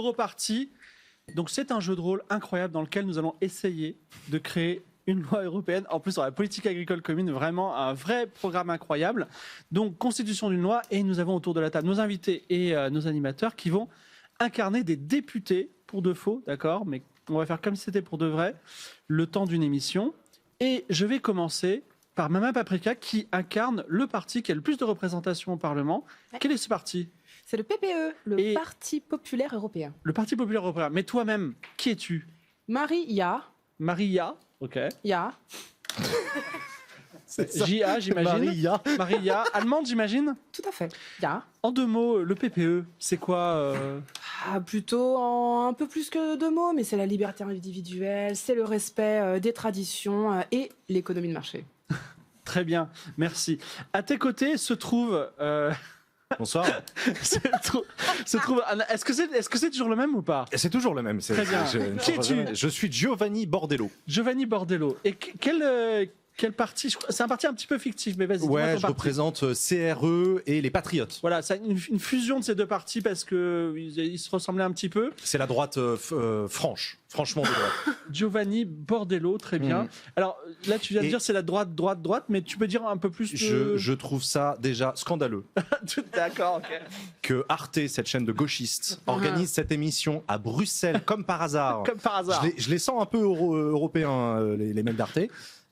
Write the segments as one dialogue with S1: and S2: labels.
S1: Europarty. Donc c'est un jeu de rôle incroyable dans lequel nous allons essayer de créer une loi européenne, en plus sur la politique agricole commune, vraiment un vrai programme incroyable. Donc constitution d'une loi, et nous avons autour de la table nos invités et nos animateurs qui vont incarner des députés pour de faux, d'accord, mais on va faire comme si c'était pour de vrai, le temps d'une émission. Et je vais commencer par Mama Paprika qui incarne le parti qui a le plus de représentation au Parlement. Ouais. Quel est ce parti ?
S2: C'est le PPE, le Parti Populaire Européen.
S1: Le Parti Populaire Européen. Mais toi-même, qui es-tu ?
S2: Maria.
S1: Maria, ok.
S2: Ya.
S1: J.A., j'imagine. Maria. Allemande, j'imagine.
S2: Tout à fait. Ya.
S1: En 2 mots, le PPE, c'est quoi
S2: Plutôt en un peu plus que 2 mots, mais c'est la liberté individuelle, c'est le respect des traditions et l'économie de marché.
S1: Très bien, merci. À tes côtés se trouve...
S3: Bonsoir.
S1: Est-ce que c'est toujours le même ou pas ?
S3: C'est toujours le même.
S1: Très bien. Qui es-tu ?
S3: Je suis Giovanni Bordello.
S1: Giovanni Bordello. Et quel parti ? C'est un parti un petit peu fictif, mais vas-y.
S3: Ouais, je représente CRE et les Patriotes.
S1: Voilà, c'est une fusion de ces 2 partis parce qu'ils se ressemblaient un petit peu.
S3: C'est la droite franchement de droite.
S1: Giovanni Bordello, très bien. Alors là, tu viens de dire c'est la droite, mais tu peux dire un peu plus de...
S3: Je trouve ça déjà scandaleux.
S1: D'accord, ok.
S3: Que Arte, cette chaîne de gauchistes, organise cette émission à Bruxelles, comme par hasard.
S1: Comme par hasard.
S3: Je les sens un peu européens, les mecs d'Arte.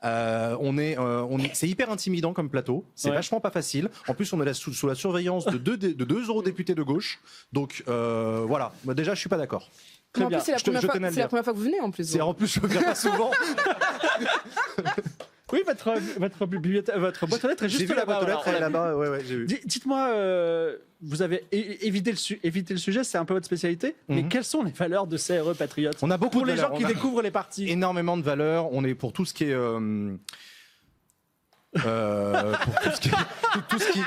S3: C'est hyper intimidant comme plateau, c'est vachement pas facile. En plus, on est là sous la surveillance de deux eurodéputés de gauche. Donc voilà, moi, déjà, je suis pas d'accord.
S2: Très bien. En plus, c'est la première fois que vous venez en plus.
S3: En plus, je viens pas souvent.
S1: Oui, votre boîte aux lettres est juste là-bas.
S3: Ouais, j'ai vu.
S1: Dites-moi, vous avez évité le sujet, c'est un peu votre spécialité, mais quelles sont les valeurs de CRE Patriotes ?
S3: On a beaucoup
S1: pour
S3: de
S1: les gens qui découvrent les partis.
S3: Énormément de valeurs. On est pour tout ce qui est... pour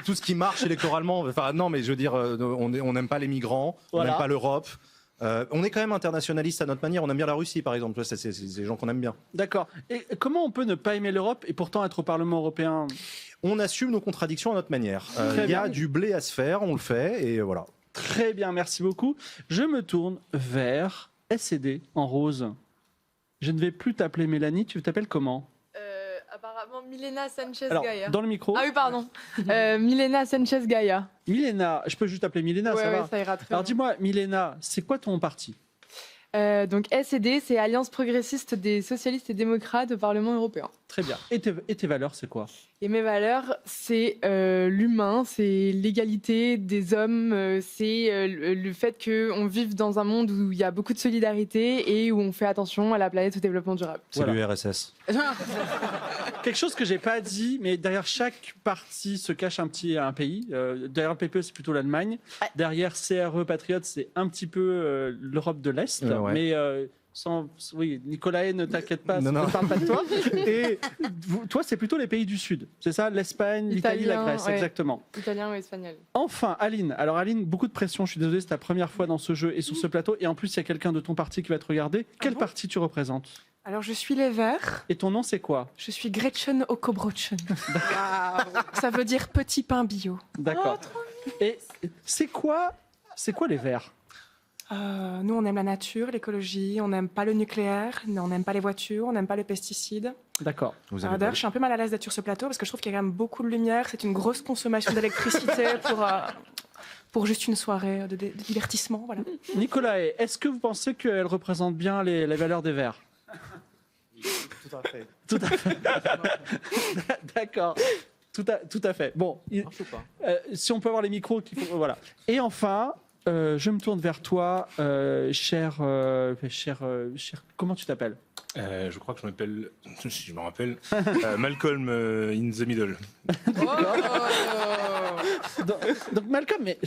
S3: tout ce qui marche électoralement. Enfin, non, mais je veux dire, on n'aime pas les migrants, on n'aime pas l'Europe. On est quand même internationaliste à notre manière. On aime bien la Russie, par exemple. C'est des gens qu'on aime bien.
S1: D'accord. Et comment on peut ne pas aimer l'Europe et pourtant être au Parlement européen ?
S3: On assume nos contradictions à notre manière. Il y a du blé à se faire, on le fait, et voilà.
S1: Très bien, merci beaucoup. Je me tourne vers SED en rose. Je ne vais plus t'appeler Mélanie, tu t'appelles comment ?
S4: Apparemment Milena Sanchez-Gaia.
S1: Dans le micro.
S4: Ah oui, pardon. Milena Sanchez-Gaia.
S1: Milena, je peux juste t'appeler Milena, ça va.
S4: Ça ira très
S1: Alors
S4: bien.
S1: dis-moi, Milena, c'est quoi ton parti ?
S4: Donc SED, c'est Alliance progressiste des socialistes et démocrates au Parlement européen.
S1: Très bien. Et tes valeurs, c'est quoi ?
S4: Et mes valeurs, c'est l'humain, c'est l'égalité des hommes, c'est le fait qu'on vive dans un monde où il y a beaucoup de solidarité et où on fait attention à la planète, au développement durable.
S3: C'est l'URSS.
S1: Quelque chose que j'ai pas dit, mais derrière chaque parti se cache un pays. Derrière le PPE, c'est plutôt l'Allemagne. Derrière CRE Patriotes, c'est un petit peu l'Europe de l'Est. Mais oui, Nicolae, ne t'inquiète pas, ne parle pas de toi. Et toi, c'est plutôt les pays du Sud. C'est ça, l'Espagne, l'Italie, la Grèce, exactement.
S4: Italien ou espagnol.
S1: Enfin, Aline. Alors Aline, beaucoup de pression. Je suis désolé, c'est ta première fois dans ce jeu et sur ce plateau. Et en plus, il y a quelqu'un de ton parti qui va te regarder. Quel parti tu représentes ?
S2: Alors, je suis les Verts.
S1: Et ton nom, c'est quoi ?
S2: Je suis Gretchen Okobrochen. Ça veut dire petit pain bio.
S1: D'accord. Et c'est quoi les Verts ?
S2: Nous, on aime la nature, l'écologie, on n'aime pas le nucléaire, on n'aime pas les voitures, on n'aime pas les pesticides.
S1: D'accord.
S2: D'ailleurs, je suis un peu mal à l'aise d'être sur ce plateau parce que je trouve qu'il y a quand même beaucoup de lumière. C'est une grosse consommation d'électricité pour juste une soirée de divertissement. Voilà.
S1: Nicolae, est-ce que vous pensez qu'elle représente bien les valeurs des Verts ?
S3: Tout à fait.
S1: Tout à fait. D'accord. Tout à fait. Bon, si on peut avoir les micros, voilà. Et enfin, je me tourne vers toi, cher. Comment tu t'appelles ?
S5: Je crois que je m'appelle, si je me rappelle, Malcolm in the Middle.
S1: Donc Malcolm, mais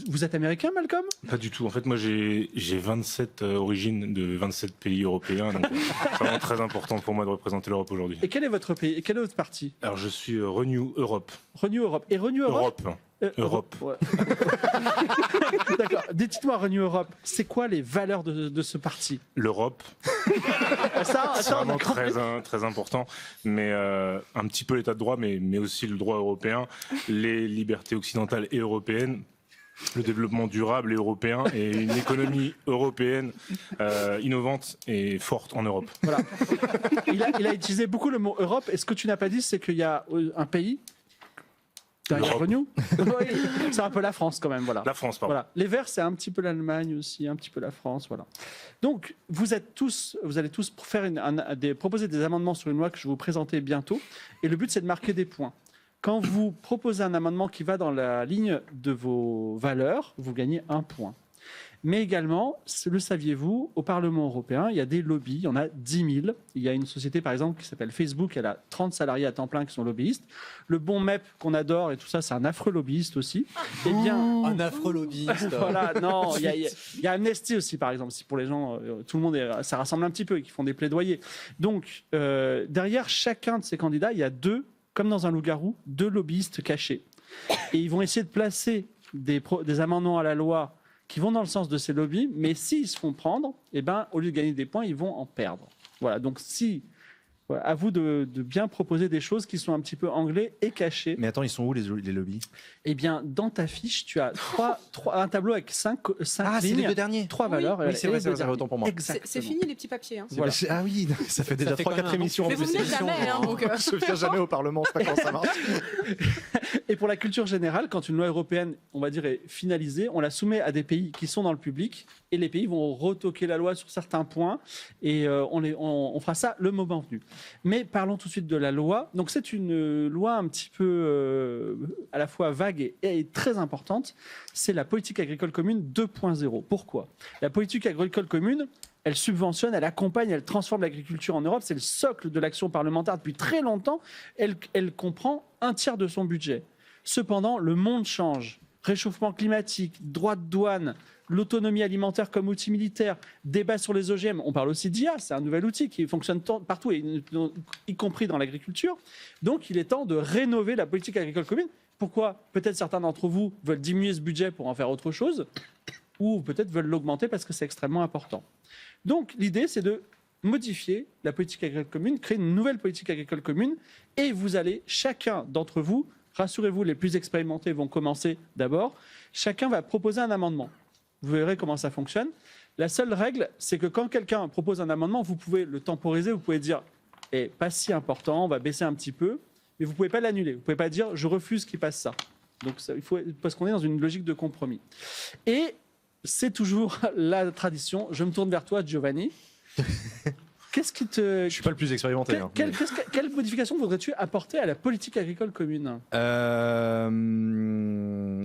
S1: vous êtes américain, Malcolm ?
S5: Pas du tout. En fait, moi, j'ai 27 origines de 27 pays européens. Donc, c'est vraiment très important pour moi de représenter l'Europe aujourd'hui.
S1: Et quel est votre pays ? Et quel est votre parti ?
S5: Alors, je suis Renew Europe.
S1: Renew Europe. Et Renew Europe ?
S5: Europe.
S1: Ouais. D'accord. Dites-moi, Renew Europe, c'est quoi les valeurs de ce parti ?
S5: L'Europe. C'est vraiment très important. Mais un petit peu l'état de droit, mais aussi le droit européen, les libertés occidentales et européennes. le développement durable et européen et une économie européenne innovante et forte en Europe.
S1: Voilà. Il a utilisé beaucoup le mot Europe. Et ce que tu n'as pas dit, c'est qu'il y a un pays derrière nous. Oui, c'est un peu la France quand même. Voilà.
S5: La France, pardon.
S1: Voilà. Les Verts, c'est un petit peu l'Allemagne aussi, un petit peu la France. Voilà. Donc, vous allez tous faire proposer des amendements sur une loi que je vais vous présenter bientôt. Et le but, c'est de marquer des points. Quand vous proposez un amendement qui va dans la ligne de vos valeurs, vous gagnez 1 point. Mais également, le saviez-vous, au Parlement européen, il y a des lobbies, il y en a 10 000. Il y a une société, par exemple, qui s'appelle Facebook, elle a 30 salariés à temps plein qui sont lobbyistes. Le bon MEP qu'on adore et tout ça, c'est un affreux lobbyiste aussi. Eh bien,
S6: un affreux lobbyiste.
S1: Voilà, non, il y a Amnesty aussi, par exemple, si pour les gens, tout le monde, ça rassemble un petit peu et qui font des plaidoyers. Donc, derrière chacun de ces candidats, il y a comme dans un loup-garou, 2 lobbyistes cachés. Et ils vont essayer de placer des amendements à la loi qui vont dans le sens de ces lobbies, mais s'ils se font prendre, eh ben, au lieu de gagner des points, ils vont en perdre. Voilà, donc à vous de bien proposer des choses qui sont un petit peu anglais et cachées.
S3: Mais attends, ils sont où les lobbies?
S1: Eh bien, dans ta fiche, tu as un tableau avec 5 lignes.
S3: C'est les 2 derniers.
S1: 3 valeurs.
S3: Oui, c'est vrai, ça autant pour moi.
S1: Exactement.
S2: C'est fini les petits papiers. Hein.
S1: Voilà.
S3: Ah oui, ça fait déjà 3-4 émissions.
S2: Mais vous venez jamais, hein, donc...
S3: Je viens jamais au Parlement, je sais pas comment ça marche.
S1: Et pour la culture générale, quand une loi européenne, on va dire, est finalisée, on la soumet à des pays qui sont dans le public et les pays vont retoquer la loi sur certains points et on fera ça le moment venu. Mais parlons tout de suite de la loi. Donc c'est une loi un petit peu à la fois vague et très importante. C'est la politique agricole commune 2.0. Pourquoi ? La politique agricole commune, elle subventionne, elle accompagne, elle transforme l'agriculture en Europe. C'est le socle de l'action parlementaire depuis très longtemps. Elle comprend 1/3 de son budget. Cependant, le monde change. Réchauffement climatique, droits de douane, l'autonomie alimentaire comme outil militaire, débat sur les OGM. On parle aussi d'IA, c'est un nouvel outil qui fonctionne partout, y compris dans l'agriculture. Donc, il est temps de rénover la politique agricole commune. Pourquoi ? Peut-être certains d'entre vous veulent diminuer ce budget pour en faire autre chose, ou peut-être veulent l'augmenter parce que c'est extrêmement important. Donc, l'idée, c'est de modifier la politique agricole commune, créer une nouvelle politique agricole commune, et vous allez, chacun d'entre vous, rassurez-vous, les plus expérimentés vont commencer d'abord, chacun va proposer un amendement. Vous verrez comment ça fonctionne. La seule règle, c'est que quand quelqu'un propose un amendement, vous pouvez le temporiser, vous pouvez dire « pas si important, on va baisser un petit peu », mais vous ne pouvez pas l'annuler. Vous ne pouvez pas dire « je refuse qu'il passe ça ». Donc, parce qu'on est dans une logique de compromis. Et c'est toujours la tradition. Je me tourne vers toi, Giovanni. Qu'est-ce qui te...
S3: Je suis pas le plus expérimenté.
S1: Quelle modification voudrais-tu apporter à la politique agricole commune ?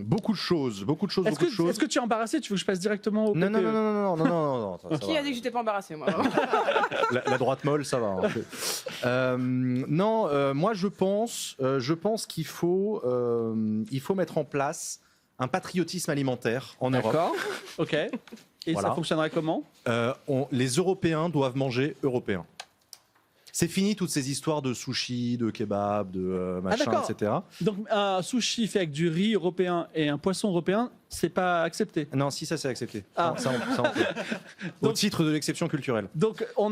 S3: Beaucoup de choses.
S1: Est-ce que tu es embarrassé ? Tu veux que je passe directement au...
S3: Non.
S2: Qui a dit que j'étais pas embarrassée, moi?
S3: La droite molle, ça va. Moi je pense qu'il faut mettre en place un patriotisme alimentaire en Europe.
S1: D'accord. Ok. Et
S3: voilà.
S1: Ça fonctionnerait comment ?
S3: Les Européens doivent manger européen. C'est fini toutes ces histoires de sushi, de kebab, de machin, etc.
S1: Donc un sushi fait avec du riz européen et un poisson européen, c'est pas accepté.
S3: Non, si ça c'est accepté.
S1: Ah.
S3: Ça, on peut. Au titre de l'exception culturelle.
S1: Donc on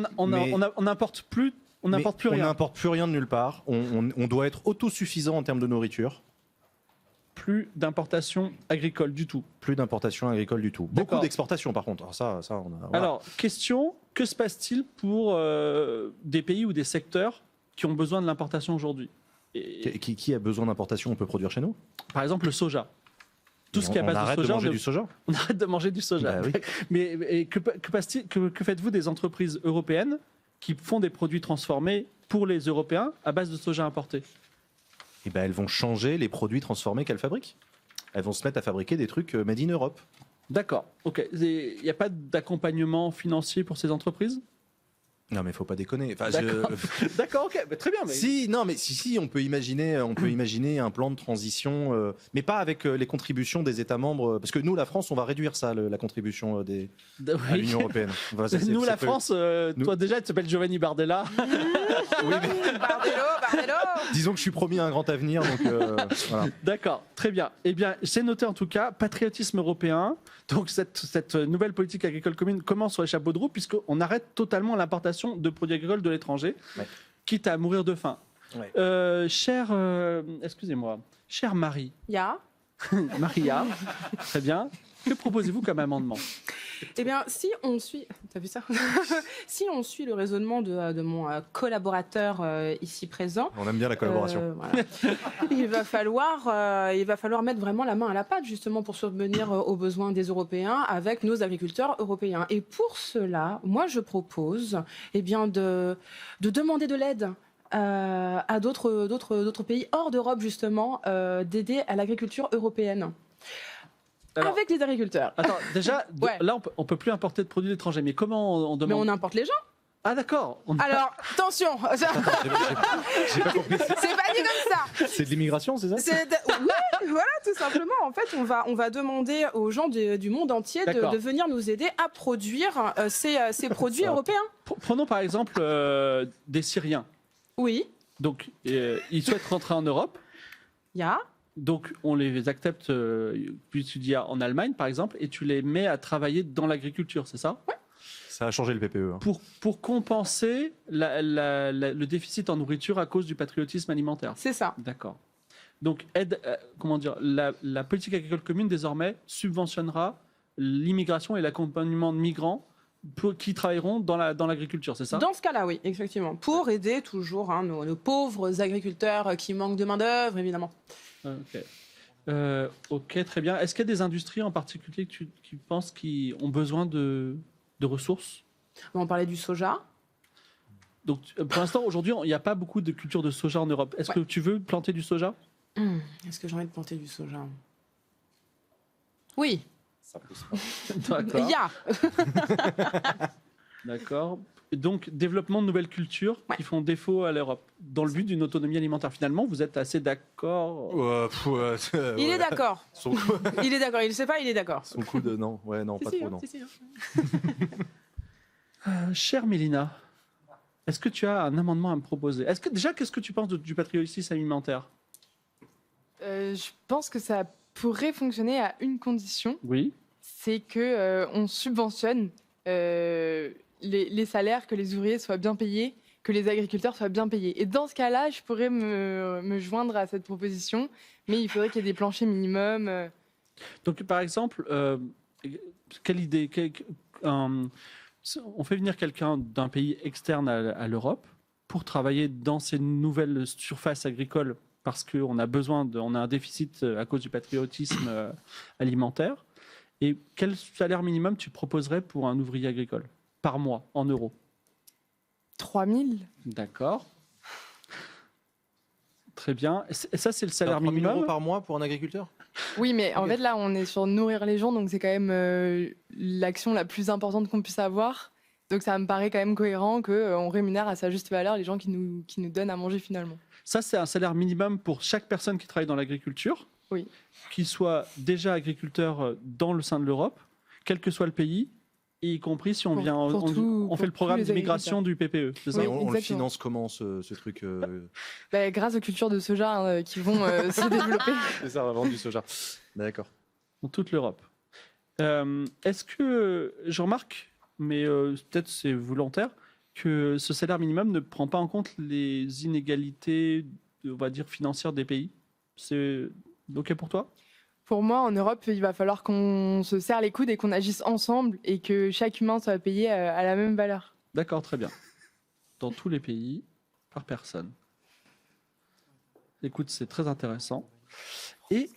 S1: n'importe plus rien.
S3: On n'importe plus rien de nulle part. On doit être autosuffisant en termes de nourriture.
S1: Plus d'importation agricole du tout.
S3: Plus d'importation agricole du tout. Beaucoup d'exportation par contre. Alors, ça on a, voilà.
S1: Alors, question, que se passe-t-il pour des pays ou des secteurs qui ont besoin de l'importation aujourd'hui ?
S3: Qui a besoin d'importation, on peut produire chez nous ?
S1: Par exemple, le soja. Tout ce qui est à base de soja.
S3: On arrête de manger du soja ?
S1: On arrête de manger du soja.
S3: Bah, oui.
S1: Mais que faites-vous des entreprises européennes qui font des produits transformés pour les Européens à base de soja importé ?
S3: Eh ben, elles vont changer les produits transformés qu'elles fabriquent. Elles vont se mettre à fabriquer des trucs made in Europe.
S1: D'accord. Ok. Il n'y a pas d'accompagnement financier pour ces entreprises ?
S3: Non, mais faut pas déconner. Enfin,
S1: D'accord, ok, très bien. Mais...
S3: Si, on peut imaginer un plan de transition, mais pas avec les contributions des États membres, parce que nous, la France, on va réduire ça, la contribution à l'Union européenne. Enfin,
S1: nous, la France, toi déjà, tu t'appelles Giovanni Bardella.
S3: Oui, mais...
S2: Bardello.
S3: Disons que je suis promis à un grand avenir, donc voilà.
S1: D'accord, très bien. Eh bien, c'est noté en tout cas, patriotisme européen. Donc cette nouvelle politique agricole commune commence sur les chapeaux de roue, puisqu'on arrête totalement l'importation de produits agricoles de l'étranger, quitte à mourir de faim.
S3: Ouais.
S1: Excusez-moi, chère Marie,
S2: Ya.
S1: Maria, très bien. Que proposez-vous comme amendement?
S6: Eh bien, si on suit, t'as vu ça? Si on suit le raisonnement de mon collaborateur ici présent,
S3: On aime bien la collaboration.
S6: voilà. il va falloir mettre vraiment la main à la pâte justement pour subvenir aux besoins des Européens avec nos agriculteurs européens. Et pour cela, moi, je propose, eh bien, de demander de l'aide. À d'autres pays hors d'Europe justement d'aider à l'agriculture européenne.
S1: Alors,
S6: avec les agriculteurs.
S1: Attends, déjà,
S6: Ouais.
S1: là, on peut plus importer de produits étrangers. Mais comment on
S6: Mais
S1: demande?
S6: on importe les gens.
S1: Ah d'accord.
S6: Alors, attention, c'est
S3: J'ai pas compris.
S6: pas dit comme ça.
S3: C'est de l'immigration, c'est ça?
S6: Ouais, voilà, tout simplement. En fait, on va demander aux gens du monde entier
S1: D'accord.
S6: de venir nous aider à produire ces produits
S3: Ça.
S6: européens.
S1: Prenons par exemple des Syriens.
S6: Oui,
S1: Donc, ils souhaitent rentrer en Europe.
S6: il y a.
S1: Donc, on les accepte, puis tu dis en Allemagne, par exemple, et tu les mets à travailler dans l'agriculture, c'est ça?
S3: Ça a changé le PPE. hein.
S1: Pour compenser le déficit en nourriture à cause du patriotisme alimentaire.
S6: C'est ça.
S1: D'accord. Donc, comment dire, la politique agricole commune, désormais, subventionnera l'immigration et l'accompagnement de migrants qui travailleront dans l'agriculture, c'est ça?
S6: Dans ce cas-là, oui, effectivement. Pour aider toujours nos pauvres agriculteurs qui manquent de main-d'œuvre, évidemment.
S1: Ok, très bien. Est-ce qu'il y a des industries en particulier que tu penses qui ont besoin de ressources?
S6: On parlait du soja.
S1: Donc, pour l'instant, aujourd'hui, il n'y a pas beaucoup de culture de soja en Europe. Est-ce que tu veux planter du soja?
S6: Est-ce que j'ai envie de planter du soja? Oui,
S3: Ça pousse pas.
S6: il
S1: D'accord.
S6: y a.
S1: D'accord. Et donc, développement de nouvelles cultures
S6: Ouais.
S1: qui font défaut à l'Europe, dans le but d'une autonomie alimentaire. Finalement, vous êtes assez d'accord?
S6: Il est d'accord.
S3: Son coup,
S6: Il est d'accord. Il ne sait pas, il est d'accord.
S3: son coup de non. Ouais, non, pas trop, non.
S1: Chère Mélina, est-ce que tu as un amendement à me proposer? Qu'est-ce que tu penses du patriotisme alimentaire?
S4: Je pense que ça pourrait fonctionner à une condition,
S1: Oui.
S4: c'est que on subventionne les salaires, que les ouvriers soient bien payés, que les agriculteurs soient bien payés. Et dans ce cas-là, je pourrais me joindre à cette proposition, mais il faudrait qu'il y ait des planchers minimums.
S1: Donc, par exemple, quelle idée on fait venir quelqu'un d'un pays externe à l'Europe pour travailler dans ces nouvelles surfaces agricoles parce qu'on a on a un déficit à cause du patriotisme alimentaire. Et quel salaire minimum tu proposerais pour un ouvrier agricole par mois en euros?
S4: 3000.
S1: D'accord. Très bien. Et ça, c'est le salaire
S3: 3 000
S1: minimum?
S3: euros par mois pour un agriculteur?
S4: Oui, mais en
S3: Ok.
S4: fait, là, on est sur nourrir les gens, donc c'est quand même l'action la plus importante qu'on puisse avoir. Donc ça me paraît quand même cohérent qu'on rémunère à sa juste valeur les gens qui nous donnent à manger finalement.
S1: Ça, c'est un salaire minimum pour chaque personne qui travaille dans l'agriculture,
S4: Oui.
S1: qui soit déjà agriculteur dans le sein de l'Europe, quel que soit le pays, y compris si on
S4: Pour-
S1: vient,
S4: pour
S1: on
S4: pour
S1: fait le
S4: tous
S1: programme
S4: les
S1: d'immigration du PPE. C'est ça?
S4: Oui,
S3: on le
S4: exactement.
S3: finance comment ce truc
S4: Bah, grâce aux cultures de soja qui vont se développer.
S3: C'est ça, on va vendre du soja. D'accord.
S1: Dans toute l'Europe. Est-ce que je remarque, mais peut-être c'est volontaire, que ce salaire minimum ne prend pas en compte les inégalités, on va dire, financières des pays? C'est OK pour toi?
S4: Pour moi, en Europe, il va falloir qu'on se serre les coudes et qu'on agisse ensemble et que chaque humain soit payé à la même valeur.
S1: D'accord, très bien. Dans tous les pays, par personne. Écoute, c'est très intéressant. Et,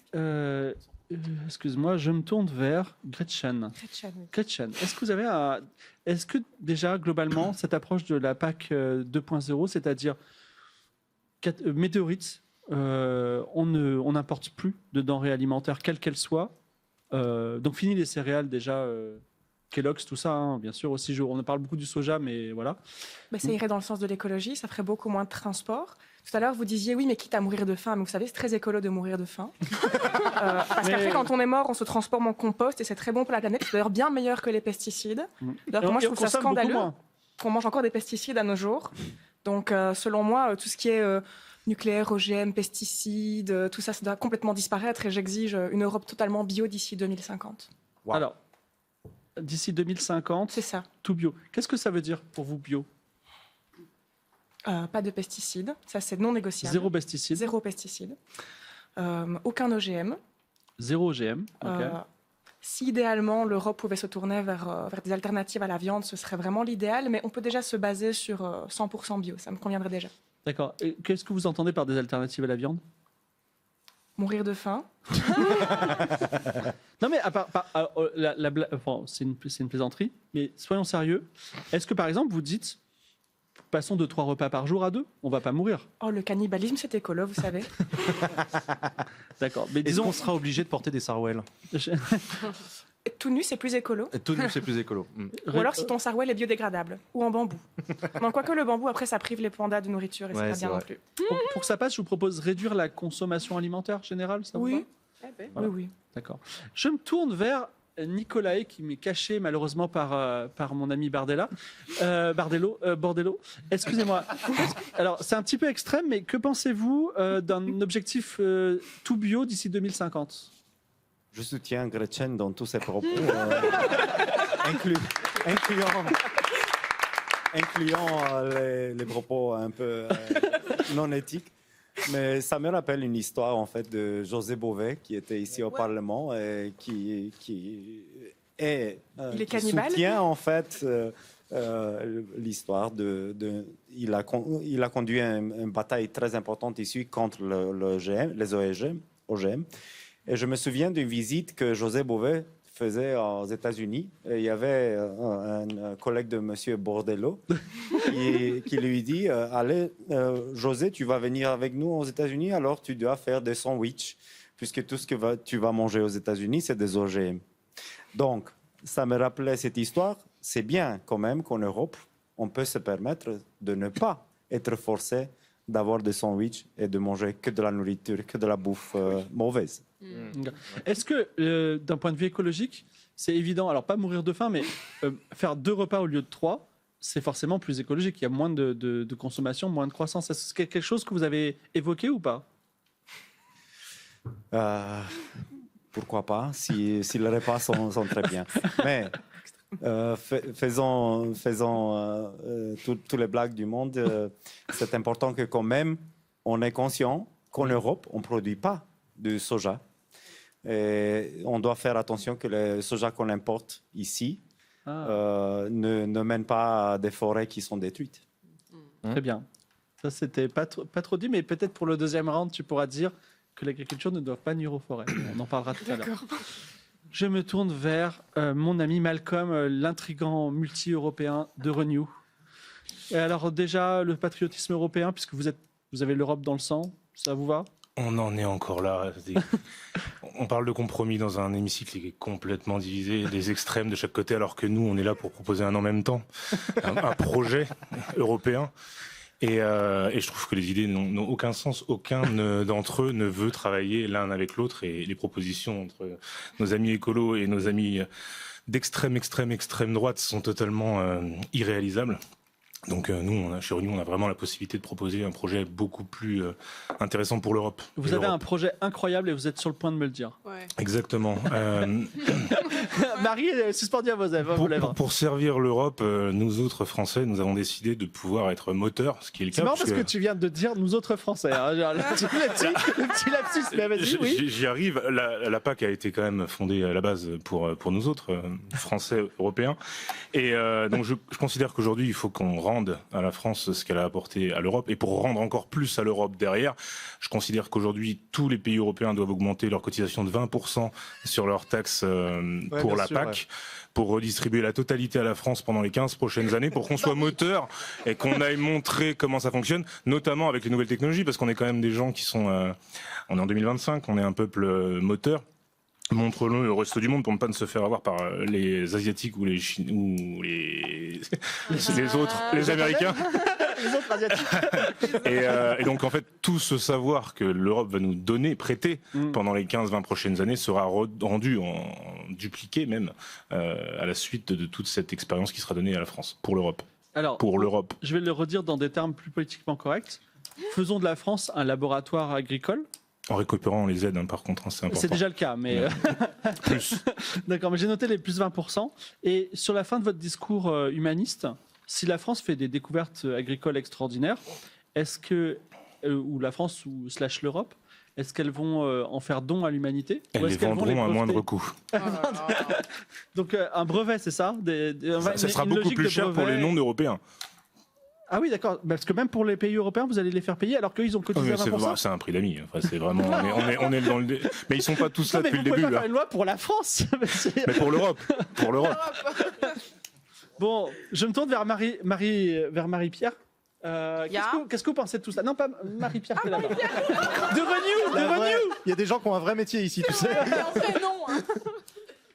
S1: excuse-moi, je me tourne vers Gretchen. Gretchen, est-ce que vous avez est-ce que déjà, globalement, cette approche de la PAC 2.0, c'est-à-dire météorites, on n'importe plus de denrées alimentaires, quelles qu'elles soient, donc fini les céréales déjà, Kellogg's, tout ça, hein, bien sûr, aussi, on parle beaucoup du soja, mais voilà.
S2: Mais ça irait dans le sens de l'écologie, ça ferait beaucoup moins de transport. Tout à l'heure, vous disiez oui, mais quitte à mourir de faim. Mais vous savez, c'est très écolo de mourir de faim. Parce qu'après, quand on est mort, on se transforme en compost et c'est très bon pour la planète. C'est d'ailleurs bien meilleur que les pesticides. D'ailleurs, moi, je trouve ça
S1: consomme beaucoup
S2: scandaleux
S1: moins.
S2: qu'on mange encore des pesticides à nos jours. Donc, selon moi, tout ce qui est nucléaire, OGM, pesticides, tout ça, ça doit complètement disparaître. Et j'exige une Europe totalement bio d'ici 2050.
S3: Wow.
S1: Alors, d'ici 2050,
S2: C'est ça.
S1: tout bio. Qu'est-ce que ça veut dire pour vous, bio?
S2: Pas de pesticides, ça c'est non négociable.
S1: Zéro pesticide.
S2: Zéro pesticide. Aucun OGM.
S1: Zéro OGM. Ok.
S2: Si idéalement l'Europe pouvait se tourner vers des alternatives à la viande, ce serait vraiment l'idéal, mais on peut déjà se baser sur 100% bio, ça me conviendrait déjà.
S1: D'accord. Et qu'est-ce que vous entendez par des alternatives à la viande?
S2: Mourir de faim.
S1: Non mais c'est une plaisanterie, mais soyons sérieux. Est-ce que par exemple vous dites, passons de 3 repas par jour à 2, on va pas mourir?
S2: Oh, le cannibalisme, c'est écolo, vous savez.
S1: D'accord. Mais
S3: Disons
S1: disons,
S3: qu'on sera obligé de porter des sarouels.
S2: Tout nu, c'est plus écolo.
S3: Et tout nous, c'est plus écolo.
S2: Ou alors si ton sarouel est biodégradable. Ou en bambou. Non, quoique le bambou, après, ça prive les pandas de nourriture et
S3: Ouais,
S2: c'est pas
S3: c'est
S2: bien non
S3: vrai.
S2: plus.
S1: pour que ça passe, je vous propose réduire la consommation alimentaire générale, ça vous
S2: Oui.
S1: va? Voilà.
S2: Oui, oui.
S1: D'accord. Je me tourne vers Nicolae, qui m'est caché malheureusement par mon ami Bordello. Excusez-moi. Alors, c'est un petit peu extrême, mais que pensez-vous d'un objectif tout bio d'ici 2050?
S7: Je soutiens Gretchen dans tous ses propos, incluant les propos un peu non éthiques. Mais ça me rappelle une histoire en fait de José Bové qui était ici au Parlement et qui
S2: Il est
S7: qui
S2: cannibale.
S7: soutient en fait l'histoire il a conduit une bataille très importante ici contre les OGM. Et je me souviens d'une visite que José Bové faisait aux États-Unis. Et il y avait un collègue de M. Bordello qui lui dit allez, José, tu vas venir avec nous aux États-Unis, alors tu dois faire des sandwichs, puisque tout ce que tu vas manger aux États-Unis, c'est des OGM. Donc, ça me rappelait cette histoire. C'est bien quand même qu'en Europe, on peut se permettre de ne pas être forcé d'avoir des sandwichs et de manger que de la nourriture, que de la bouffe mauvaise.
S1: Est-ce que, d'un point de vue écologique, c'est évident, alors pas mourir de faim, mais faire 2 repas au lieu de 3, c'est forcément plus écologique. Il y a moins de consommation, moins de croissance. Est-ce que c'est quelque chose que vous avez évoqué ou pas?
S7: Pourquoi pas, si les repas sont très bien. Mais faisons tous les blagues du monde. C'est important que quand même, on est conscient qu'en Europe, on ne produit pas de soja. Et on doit faire attention que le soja qu'on importe ici ne mène pas à des forêts qui sont détruites.
S1: Très bien. Ça, c'était pas trop dit, mais peut-être pour le deuxième round, tu pourras dire que l'agriculture ne doit pas nuire aux forêts. On en parlera tout à l'heure. Je me tourne vers mon ami Malcolm, l'intrigant multi-européen de Renew. Et alors déjà, le patriotisme européen, puisque vous avez l'Europe dans le sang, ça vous va?
S5: On en est encore là. On parle de compromis dans un hémicycle qui est complètement divisé, des extrêmes de chaque côté, alors que nous, on est là pour proposer un en même temps, un projet européen. Et je trouve que les idées n'ont aucun sens. Aucun d'entre eux ne veut travailler l'un avec l'autre. Et les propositions entre nos amis écolos et nos amis d'extrême droite sont totalement irréalisables. Donc nous, chez Renew, on a vraiment la possibilité de proposer un projet beaucoup plus intéressant pour l'Europe.
S1: Vous avez un projet incroyable et vous êtes sur le point de me le dire.
S6: Ouais.
S5: Exactement.
S1: Marie est suspendue à vos lèvres.
S5: Pour servir l'Europe, nous autres Français, nous avons décidé de pouvoir être moteurs, ce qui est le cas.
S1: C'est marrant parce que tu viens de dire nous autres Français. Hein, genre, le petit lapsus, mais vas-y, oui.
S5: J'y arrive. La PAC a été quand même fondée à la base pour nous autres, Français, Européens. Et donc je considère qu'aujourd'hui, il faut qu'on rende à la France ce qu'elle a apporté à l'Europe. Et pour rendre encore plus à l'Europe derrière, je considère qu'aujourd'hui, tous les pays européens doivent augmenter leur cotisation de 20% sur leurs taxes pour la PAC, pour redistribuer la totalité à la France pendant les 15 prochaines années, pour qu'on soit moteur et qu'on aille montrer comment ça fonctionne, notamment avec les nouvelles technologies, parce qu'on est quand même des gens qui sont... on est en 2025, on est un peuple moteur. Montre-le au reste du monde pour ne pas se faire avoir par les Asiatiques ou les Chinois ou les autres, les Américains.
S1: Les autres Asiatiques.
S5: Et donc en fait, tout ce savoir que l'Europe va nous donner, prêter pendant les 15-20 prochaines années sera rendu, dupliqué même, à la suite de toute cette expérience qui sera donnée à la France, pour l'Europe.
S1: Alors,
S5: pour l'Europe.
S1: Je vais le redire dans des termes plus politiquement corrects. Faisons de la France un laboratoire agricole.
S5: En récupérant les aides, par contre, c'est important.
S1: C'est déjà le cas, mais...
S5: Plus.
S1: D'accord, mais j'ai noté les plus 20%. Et sur la fin de votre discours humaniste, si la France fait des découvertes agricoles extraordinaires, est-ce que, ou la France ou / l'Europe, Est-ce qu'elles vont en faire don à l'humanité?
S5: Elles
S1: Ou
S5: les
S1: est-ce qu'elles vont
S5: vendront à
S1: breveter
S5: moindre coût.
S1: Donc un brevet, c'est ça?
S5: Ça sera beaucoup plus cher pour les non-européens.
S1: Ah oui, d'accord. Parce que même pour les pays européens, vous allez les faire payer alors qu'eux, ils ont cotisé à 20%.
S5: C'est un prix d'ami. Enfin, c'est vraiment. On est dans le. Mais ils sont pas tous là depuis le début.
S1: Vous pouvez pas
S5: là.
S1: faire une loi pour la France.
S5: Mais pour l'Europe. Pour l'Europe.
S1: Bon, je me tourne vers Marie-Pierre. Qu'est-ce que vous pensez de tout ça? Non, pas Marie-Pierre qui est là-bas. De Renew.
S3: Il y a des gens qui ont un vrai métier ici, tu sais.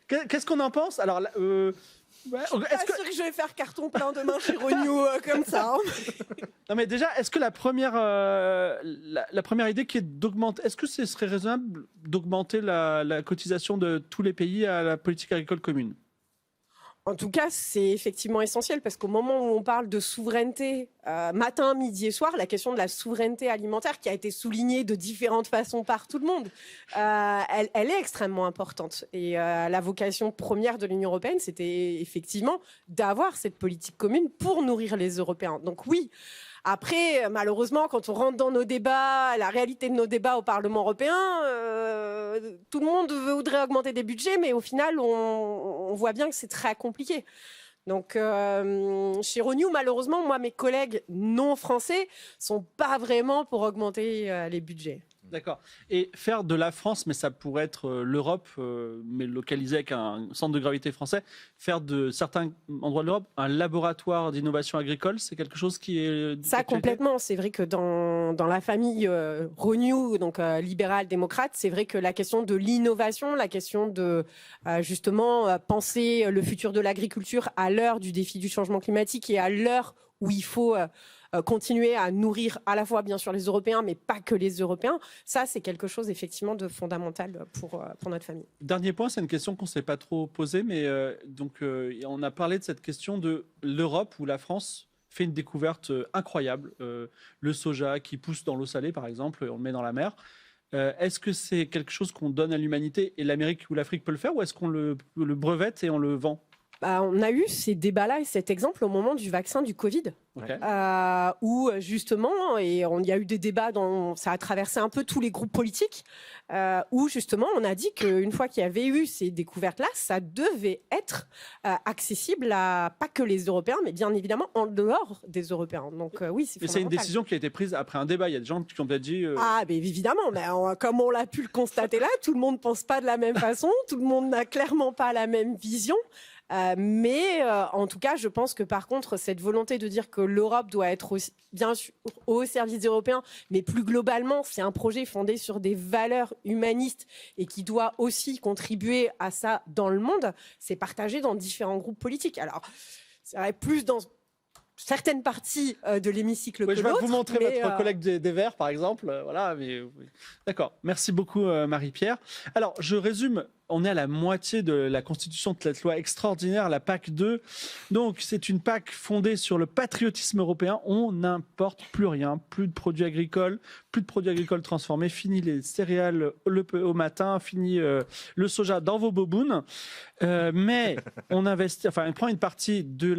S1: Qu'est-ce qu'on en pense? Alors,
S8: Est-ce que je vais faire carton plein demain chez Renew comme ça?
S1: Non, mais déjà, est-ce que la première idée qui est d'augmenter, est-ce que ce serait raisonnable d'augmenter la cotisation de tous les pays à la politique agricole commune?
S8: En tout cas, c'est effectivement essentiel parce qu'au moment où on parle de souveraineté, matin, midi et soir, la question de la souveraineté alimentaire qui a été soulignée de différentes façons par tout le monde, elle est extrêmement importante. Et la vocation première de l'Union européenne, c'était effectivement d'avoir cette politique commune pour nourrir les Européens. Donc oui. Après, malheureusement, quand on rentre dans nos débats, la réalité de nos débats au Parlement européen, tout le monde voudrait augmenter des budgets, mais au final, on voit bien que c'est très compliqué. Donc, chez Renew, malheureusement, moi, mes collègues non français sont pas vraiment pour augmenter les budgets.
S1: D'accord. Et faire de la France, mais ça pourrait être l'Europe, mais localisé avec un centre de gravité français, faire de certains endroits de l'Europe un laboratoire d'innovation agricole, c'est quelque chose qui est...
S8: Ça, complètement. C'est vrai que dans la famille Renew, donc libéral-démocrate, c'est vrai que la question de l'innovation, la question de justement penser le futur de l'agriculture à l'heure du défi du changement climatique et à l'heure où il faut... continuer à nourrir à la fois bien sûr les Européens, mais pas que les Européens, ça c'est quelque chose effectivement de fondamental pour notre famille.
S1: Dernier point, c'est une question qu'on ne s'est pas trop posée, mais on a parlé de cette question de l'Europe où la France fait une découverte incroyable. Le soja qui pousse dans l'eau salée par exemple, on le met dans la mer. Est-ce que c'est quelque chose qu'on donne à l'humanité et l'Amérique ou l'Afrique peut le faire, ou est-ce qu'on le brevette et on le vend?
S8: On a eu ces débats-là et cet exemple au moment du vaccin du Covid, où justement, et il y a eu des débats, ça a traversé un peu tous les groupes politiques, où justement on a dit qu'une fois qu'il y avait eu ces découvertes-là, ça devait être accessible à pas que les Européens, mais bien évidemment en dehors des Européens. Donc oui, c'est fondamental.
S1: Mais c'est une décision qui a été prise après un débat. Il y a des gens qui ont peut-être dit...
S8: Ah, mais évidemment, mais comme on l'a pu le constater là, tout le monde ne pense pas de la même façon, tout le monde n'a clairement pas la même vision. Mais en tout cas, je pense que par contre, cette volonté de dire que l'Europe doit être aussi, bien sûr au service des Européens, mais plus globalement, c'est un projet fondé sur des valeurs humanistes et qui doit aussi contribuer à ça dans le monde, c'est partagé dans différents groupes politiques. Alors, c'est vrai, plus dans certaines parties de l'hémicycle que
S1: je vais
S8: d'autres.
S1: vous montrer
S8: mais
S1: votre collègue des Verts, par exemple. Voilà, mais oui. D'accord. Merci beaucoup, Marie-Pierre. Alors, je résume. On est à la moitié de la constitution de cette loi extraordinaire, la PAC 2. Donc, c'est une PAC fondée sur le patriotisme européen. On n'importe plus rien, plus de produits agricoles transformés. Fini les céréales au matin, fini le soja dans vos bobounes. Mais on investit, on prend une partie de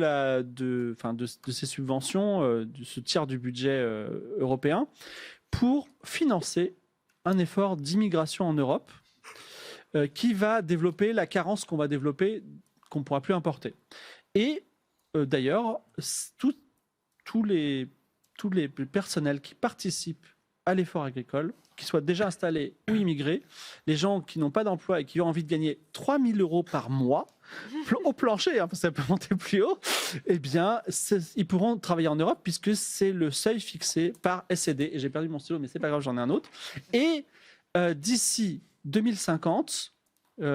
S1: ces subventions, de ce tiers du budget européen, pour financer un effort d'immigration en Europe. Qui va développer la carence qu'on ne pourra plus importer. Et d'ailleurs, tous les personnels qui participent à l'effort agricole, qui soient déjà installés ou immigrés, les gens qui n'ont pas d'emploi et qui ont envie de gagner 3 000 € par mois, au plancher, ça peut monter plus haut, eh bien, ils pourront travailler en Europe puisque c'est le seuil fixé par SED. Et j'ai perdu mon stylo, mais c'est pas grave, j'en ai un autre. Et d'ici 2050, dans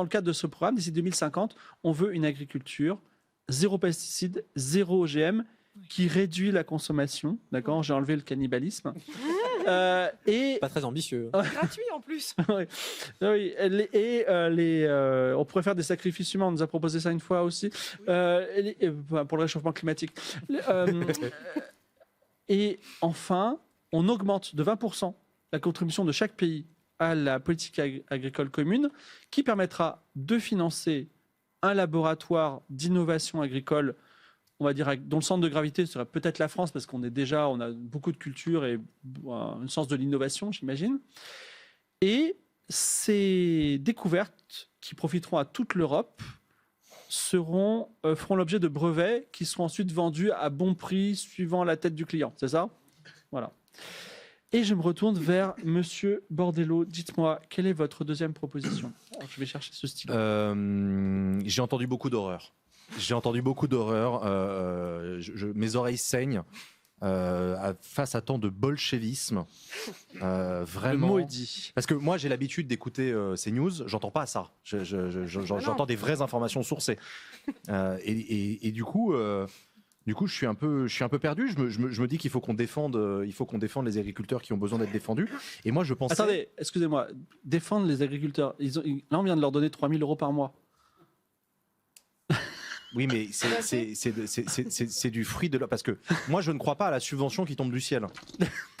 S1: le cadre de ce programme, d'ici 2050, on veut une agriculture zéro pesticides, zéro OGM, qui réduit la consommation. D'accord, j'ai enlevé le cannibalisme. Et
S9: pas très ambitieux.
S2: Gratuit en plus.
S1: Oui, on pourrait faire des sacrifices humains. On nous a proposé ça une fois aussi pour le réchauffement climatique. Et enfin, on augmente de 20% la contribution de chaque pays à la politique agricole commune, qui permettra de financer un laboratoire d'innovation agricole on va dire, dont le centre de gravité serait peut-être la France, parce qu'on on a beaucoup de culture et un sens de l'innovation, j'imagine. Et ces découvertes qui profiteront à toute l'Europe feront l'objet de brevets qui seront ensuite vendus à bon prix suivant la tête du client. C'est ça? Voilà. Et je me retourne vers Monsieur Bordello. Dites-moi, quelle est votre deuxième proposition? Alors, je vais chercher ce stylo.
S3: J'ai entendu beaucoup d'horreurs. Mes oreilles saignent face à tant de bolchevisme. Vraiment.
S1: Le mot est dit.
S3: Parce que moi, j'ai l'habitude d'écouter ces news. J'entends pas ça. J'entends des vraies informations sourcées. Et du coup, je suis un peu perdu. Je me dis qu'il faut qu'on défende les agriculteurs qui ont besoin d'être défendus. Et moi, je pensais.
S1: Attendez, excusez-moi. Défendre les agriculteurs. Là, on vient de leur donner 3 000 € par mois.
S3: Oui, mais c'est du fruit de parce que moi je ne crois pas à la subvention qui tombe du ciel.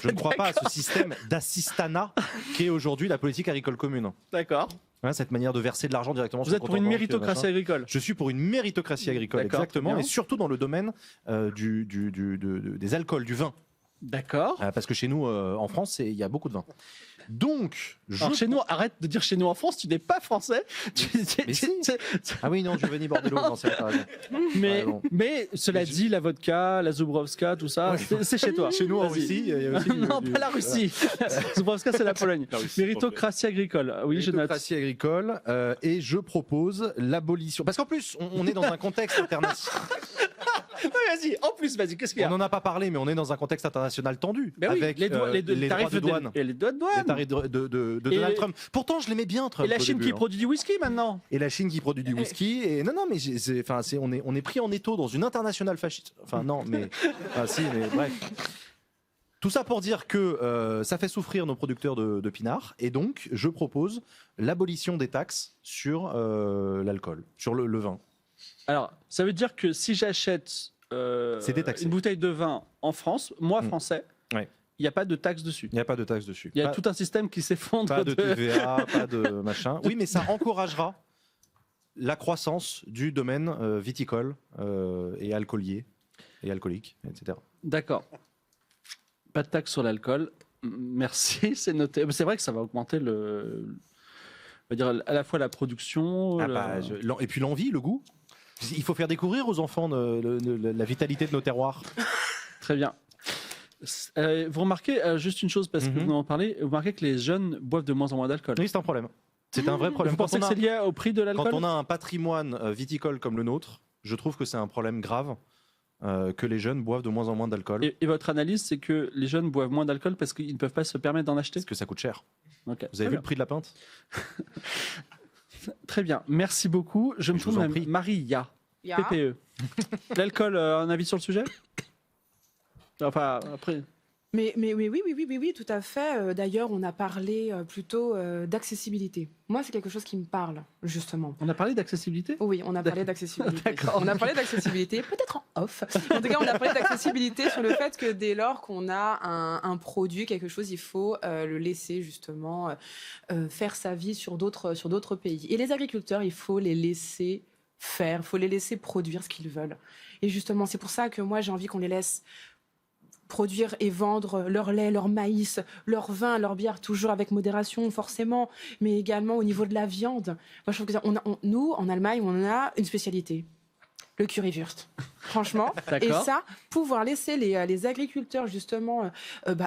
S3: Je ne crois pas à ce système d'assistanat qu'est aujourd'hui la politique agricole commune.
S1: D'accord.
S3: Hein, cette manière de verser de l'argent directement.
S1: Vous êtes pour une méritocratie agricole.
S3: Je suis pour une méritocratie agricole, exactement, et surtout dans le domaine des alcools, du vin.
S1: D'accord.
S3: Parce que chez nous, en France, il y a beaucoup de vin. Donc,
S1: alors chez nous, arrête de dire chez nous en France, tu n'es pas français.
S3: Ah oui, non, Giovanni Bordello, non, c'est pas
S1: mais cela dit, la vodka, la Zubrovska, tout ça, c'est chez toi.
S3: Chez nous en Russie, il y a aussi
S1: non, pas la Russie. Zubrovska, c'est la Pologne. Méritocratie agricole. Oui, je note.
S3: Méritocratie agricole, et je propose l'abolition. Parce qu'en plus, on est dans un contexte international.
S1: Oui, vas-y, en plus, vas-y, qu'est-ce qu'il y a?
S3: On n'en a pas parlé, mais on est dans un contexte international tendu,
S1: oui,
S3: avec les droits de douane.
S1: Et les droits de douane.
S3: Les tarifs de Donald Trump. Pourtant, je l'aimais bien, Trump.
S1: Et la Chine qui produit du whisky maintenant.
S3: Et la Chine qui produit du whisky. Et non, mais on est pris en étau dans une internationale fasciste. Enfin, non, mais. Si, mais bref. Tout ça pour dire que ça fait souffrir nos producteurs de pinard. Et donc, je propose l'abolition des taxes sur l'alcool, sur le vin.
S1: Alors, ça veut dire que si j'achète une bouteille de vin en France, moi, français, il n'y a pas de taxe dessus.
S3: Il n'y a pas de taxe dessus.
S1: Il y a tout un système qui s'effondre.
S3: Pas de TVA, pas de machin. Oui, mais ça encouragera la croissance du domaine viticole et alcoolier et alcoolique, etc.
S1: D'accord. Pas de taxe sur l'alcool. Merci, c'est noté. C'est vrai que ça va augmenter on va dire à la fois la production.
S3: Et puis l'envie, le goût. Il faut faire découvrir aux enfants la vitalité de nos terroirs.
S1: Très bien. Vous remarquez juste une chose, parce que vous en parlez, vous remarquez que les jeunes boivent de moins en moins d'alcool.
S3: Oui, c'est un problème. C'est un vrai problème.
S1: Vous pensez que c'est lié au prix de l'alcool?
S3: Quand on a un patrimoine viticole comme le nôtre, je trouve que c'est un problème grave que les jeunes boivent de moins en moins d'alcool.
S1: Et votre analyse, c'est que les jeunes boivent moins d'alcool parce qu'ils ne peuvent pas se permettre d'en acheter?
S3: Parce que ça coûte cher.
S1: Okay.
S3: Vous avez vu le prix de la pinte?
S1: Très bien, merci beaucoup. Je me tourne à Maria, PPE. L'alcool, un avis sur le sujet? Enfin, après...
S6: Mais oui, tout à fait. D'ailleurs, on a parlé plutôt d'accessibilité. Moi, c'est quelque chose qui me parle, justement.
S1: On a parlé d'accessibilité?
S6: Oui, on a parlé d'accessibilité. On a parlé d'accessibilité, peut-être en off. En tout cas, on a parlé d'accessibilité sur le fait que dès lors qu'on a un produit, quelque chose, il faut le laisser justement faire sa vie sur d'autres pays. Et les agriculteurs, il faut les laisser faire, il faut les laisser produire ce qu'ils veulent. Et justement, c'est pour ça que moi, j'ai envie qu'on les laisse produire et vendre leur lait, leur maïs, leur vin, leur bière, toujours avec modération forcément, mais également au niveau de la viande. Moi, je trouve que nous, en Allemagne, on a une spécialité, le currywurst. Franchement. Et ça, pouvoir laisser les agriculteurs justement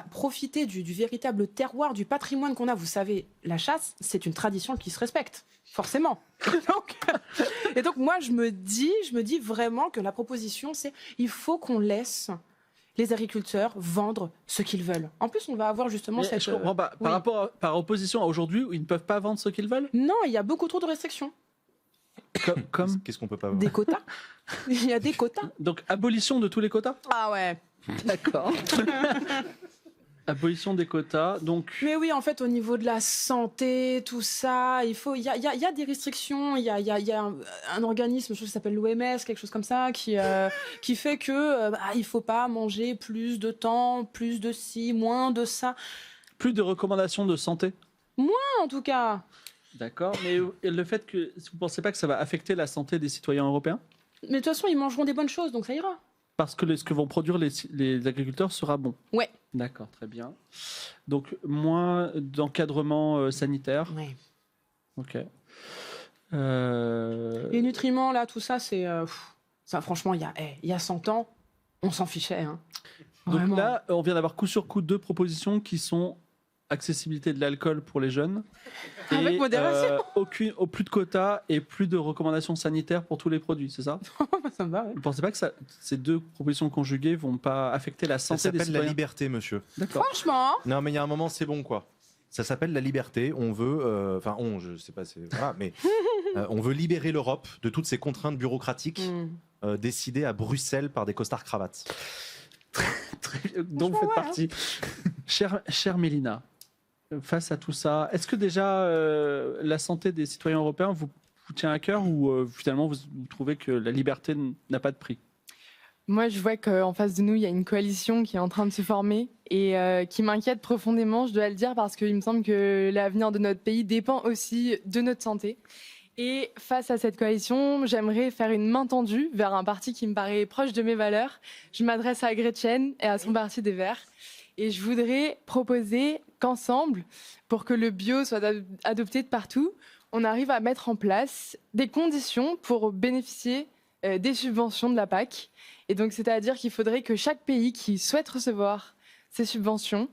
S6: profiter du véritable terroir, du patrimoine qu'on a. Vous savez, la chasse, c'est une tradition qui se respecte, forcément. Et donc moi, je me dis vraiment que la proposition, c'est il faut qu'on laisse les agriculteurs vendre ce qu'ils veulent. En plus, on va avoir justement cette...
S1: Je comprends pas. Par opposition à aujourd'hui, où ils ne peuvent pas vendre ce qu'ils veulent?
S6: Non, il y a beaucoup trop de restrictions.
S1: Comme
S3: Qu'est-ce qu'on peut pas vendre?
S6: Des quotas. Il y a des quotas.
S1: Donc, abolition de tous les quotas?
S6: Ah ouais.
S1: D'accord. Abolition des quotas, donc...
S6: Mais oui, en fait, au niveau de la santé, tout ça, il y a des restrictions, il y a un organisme, je crois que ça s'appelle l'OMS, quelque chose comme ça, qui fait que il faut pas manger plus de temps, plus de ci, moins de ça.
S1: Plus de recommandations de santé?
S6: Moins, en tout cas.
S1: D'accord, mais le fait que... Vous pensez pas que ça va affecter la santé des citoyens européens?
S6: Mais de toute façon, ils mangeront des bonnes choses, donc ça ira.
S1: Parce que ce que vont produire les agriculteurs sera bon.
S6: Ouais.
S1: D'accord, très bien. Donc, moins d'encadrement sanitaire.
S6: Ouais.
S1: Ok.
S6: Les nutriments, là, tout ça, c'est... ça, franchement, il y a 100 ans, on s'en fichait. Hein.
S1: Donc
S6: Vraiment.
S1: là, on vient d'avoir coup sur coup 2 propositions qui sont accessibilité de l'alcool pour les jeunes.
S6: Avec
S1: et,
S6: modération.
S1: Plus de quotas et plus de recommandations sanitaires pour tous les produits, c'est ça?
S6: Ça me va, ouais.
S1: Vous ne pensez pas que ces 2 propositions conjuguées vont pas affecter la
S3: Ça
S1: santé des
S3: s'appelle la
S1: citoyens?
S3: liberté, monsieur.
S1: D'accord.
S6: Franchement,
S3: Non, mais il y a un moment, c'est bon, quoi. Ça s'appelle la liberté. On veut, enfin, je sais pas, voilà, mais on veut libérer l'Europe de toutes ces contraintes bureaucratiques décidées à Bruxelles par des costards cravates.
S1: Donc vous faites partie. Chère Mélina, face à tout ça, est-ce que déjà la santé des citoyens européens vous tient à cœur ou finalement vous trouvez que la liberté n'a pas de prix?
S4: Moi, je vois qu'en face de nous, il y a une coalition qui est en train de se former et qui m'inquiète profondément, je dois le dire, parce qu'il me semble que l'avenir de notre pays dépend aussi de notre santé. Et face à cette coalition, j'aimerais faire une main tendue vers un parti qui me paraît proche de mes valeurs. Je m'adresse à Gretchen et à son parti des Verts. Et je voudrais proposer qu'ensemble, pour que le bio soit adopté de partout, on arrive à mettre en place des conditions pour bénéficier des subventions de la PAC. Et donc, c'est-à-dire qu'il faudrait que chaque pays qui souhaite recevoir ces subventions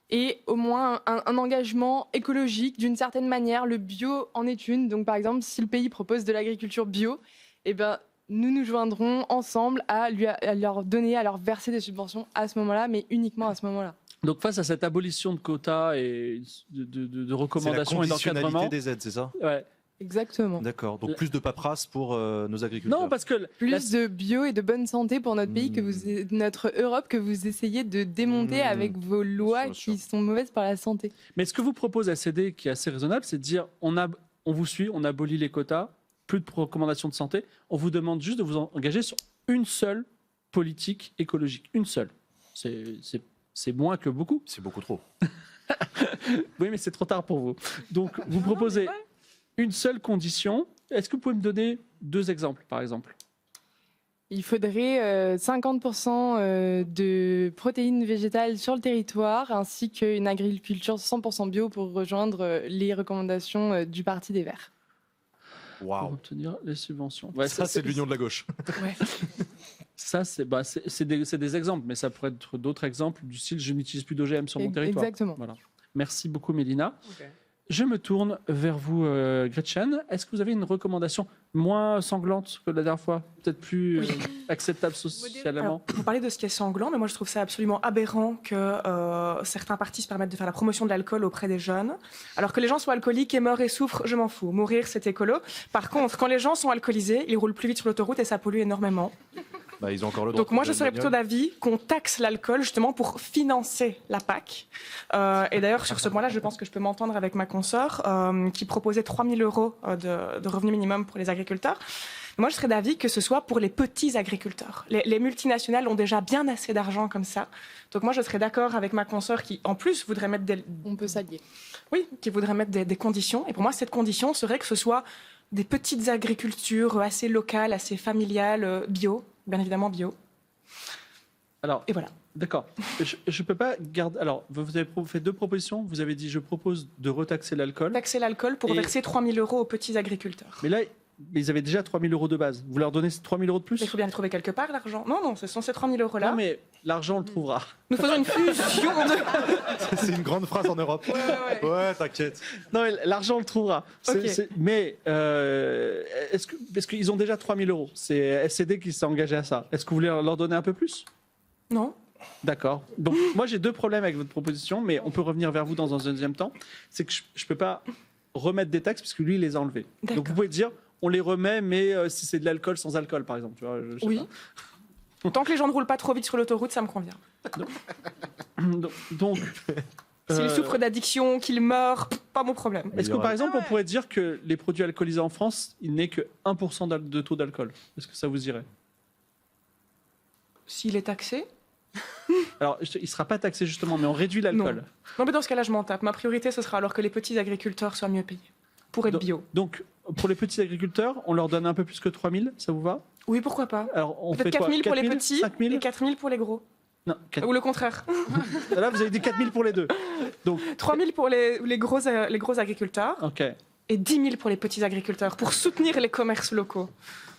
S4: ait au moins un engagement écologique d'une certaine manière. Le bio en est une. Donc, par exemple, si le pays propose de l'agriculture bio, eh ben, nous nous joindrons ensemble à leur donner, à leur verser des subventions à ce moment-là, mais uniquement à ce moment-là.
S1: Donc face à cette abolition de quotas et de recommandations et
S3: C'est la
S1: d'encadrement,
S3: conditionnalité des aides, c'est ça?
S1: ouais.
S4: Exactement.
S3: D'accord. Donc plus de paperasse pour nos agriculteurs.
S1: Non, parce que
S4: Plus de bio et de bonne santé pour notre pays, notre Europe, que vous essayez de démonter avec vos lois qui sont mauvaises pour la santé.
S1: Mais ce que vous propose SED, qui est assez raisonnable, c'est de dire on vous suit, on abolit les quotas, plus de recommandations de santé, on vous demande juste de vous engager sur une seule politique écologique, une seule. C'est moins que beaucoup.
S3: C'est beaucoup trop.
S1: Oui, mais c'est trop tard pour vous. Donc vous proposez une seule condition. Est-ce que vous pouvez me donner 2 exemples, par exemple?
S4: Il faudrait 50% de protéines végétales sur le territoire, ainsi qu'une agriculture 100% bio pour rejoindre les recommandations du Parti des Verts.
S1: Pour
S3: Waouh.
S1: obtenir les subventions.
S3: Ça, c'est de l'union de la gauche.
S4: Ouais.
S1: Ça, c'est des exemples, mais ça pourrait être d'autres exemples du style je n'utilise plus d'OGM sur mon territoire.
S4: Exactement.
S1: Voilà. Merci beaucoup, Mélina.
S6: Ok.
S1: Je me tourne vers vous, Gretchen. Est-ce que vous avez une recommandation moins sanglante que la dernière fois? Peut-être plus acceptable socialement?
S2: Alors, vous parlez de ce qui est sanglant, mais moi je trouve ça absolument aberrant que certains partis se permettent de faire la promotion de l'alcool auprès des jeunes. Alors que les gens soient alcooliques et meurent et souffrent, je m'en fous. Mourir, c'est écolo. Par contre, quand les gens sont alcoolisés, ils roulent plus vite sur l'autoroute et ça pollue énormément.
S3: Bah, ils ont encore le droit.
S2: Donc moi, je serais plutôt d'avis qu'on taxe l'alcool justement pour financer la PAC. Et d'ailleurs, sur ce point-là, je pense que je peux m'entendre avec ma consoeur qui proposait 3 000 € de revenu minimum pour les agriculteurs. Moi, je serais d'avis que ce soit pour les petits agriculteurs. Les multinationales ont déjà bien assez d'argent comme ça. Donc moi, je serais d'accord avec ma consoeur qui, en plus, voudrait mettre
S4: On peut s'allier.
S2: Oui, qui voudrait mettre des conditions. Et pour moi, cette condition serait que ce soit des petites agricultures assez locales, assez familiales, bio, bien évidemment bio.
S1: Alors,
S2: Et voilà.
S1: d'accord. Je peux pas garder. Alors, vous avez fait 2 propositions. Vous avez dit je propose de retaxer l'alcool.
S2: Taxer l'alcool pour
S1: Et-
S2: verser 3 000 € aux petits agriculteurs.
S1: Mais là, ils avaient déjà 3 000 € de base. Vous leur donnez 3 000 € de plus?
S2: Mais il faut bien le trouver quelque part, l'argent. Non, ce sont ces 3 000 € là.
S1: Non, mais l'argent, on le trouvera.
S2: Nous faisons une fusion de...
S3: C'est une grande phrase en Europe. Ouais, t'inquiète.
S1: Non, mais l'argent, on le trouvera.
S2: Ok.
S1: Mais est-ce qu'ils ont déjà 3 000 €? C'est SCD qui s'est engagé à ça. Est-ce que vous voulez leur donner un peu plus?
S2: Non.
S1: D'accord. Donc, moi, j'ai 2 problèmes avec votre proposition, mais on peut revenir vers vous dans un deuxième temps. C'est que je ne peux pas remettre des taxes, puisque lui, il les a enlevés. Donc,
S2: D'accord.
S1: vous pouvez dire, on les remet, mais si c'est de l'alcool, sans alcool, par exemple. Tu vois, je sais
S2: Oui. Tant que les gens ne roulent pas trop vite sur l'autoroute, ça me convient.
S1: pas. Donc,
S2: S'ils souffrent d'addiction, qu'ils meurent, pas mon problème.
S1: est-ce que, par exemple, on pourrait dire que les produits alcoolisés en France, il n'est que 1% de taux d'alcool? Est-ce que ça vous irait?
S2: S'il est taxé?
S1: Alors, il ne sera pas taxé, justement, mais on réduit l'alcool.
S2: Non, mais dans ce cas-là, je m'en tape. Ma priorité, ce sera alors que les petits agriculteurs soient mieux payés. Pour être bio.
S1: Donc, pour les petits agriculteurs, on leur donne un peu plus que 3 000, ça vous va?
S2: Oui, pourquoi pas.
S1: Alors, on fait
S2: Peut-être
S1: quoi
S2: 4 000 pour les
S1: 4 000,
S2: petits
S1: 5 000
S2: et 4 000 pour les gros.
S1: Non, 4
S2: Ou le contraire.
S1: Là, vous avez dit 4 000 pour les deux. Donc,
S2: 3 000 pour les gros agriculteurs
S1: ok.
S2: et 10 000 pour les petits agriculteurs pour soutenir les commerces locaux.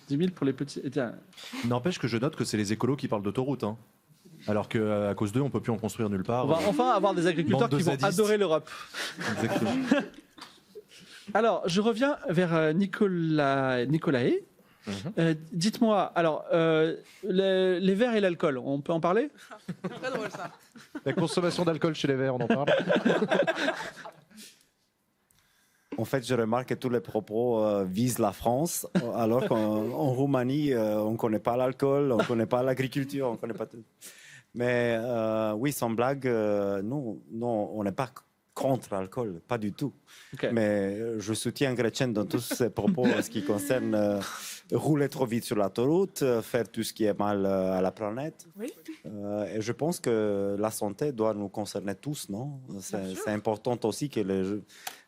S1: 10 000 pour les petits. Eh bien,
S3: N'empêche que je note que c'est les écolos qui parlent d'autoroute. Hein. Alors qu'à cause d'eux, on peut plus en construire nulle part.
S1: on va enfin avoir des agriculteurs
S3: Bande de
S1: qui vont
S3: zadistes.
S1: adorer l'Europe.
S3: Exactement.
S1: Alors, je reviens vers Nicolae. Dites-moi, alors, les verres et l'alcool, on peut en parler?
S6: Très drôle ça.
S3: La consommation d'alcool chez les Verts, on en parle.
S7: En fait, je remarque que tous les propos visent la France, alors qu'en Roumanie, on ne connaît pas l'alcool, on ne connaît pas l'agriculture, on ne connaît pas tout. Mais oui, sans blague, non, on n'est pas contre l'alcool, pas du tout.
S1: Ok.
S7: Mais je soutiens Gretchen dans tous ses propos en ce qui concerne rouler trop vite sur l'autoroute, faire tout ce qui est mal à la planète.
S2: Oui.
S7: Et je pense que la santé doit nous concerner tous, non? C'est important aussi que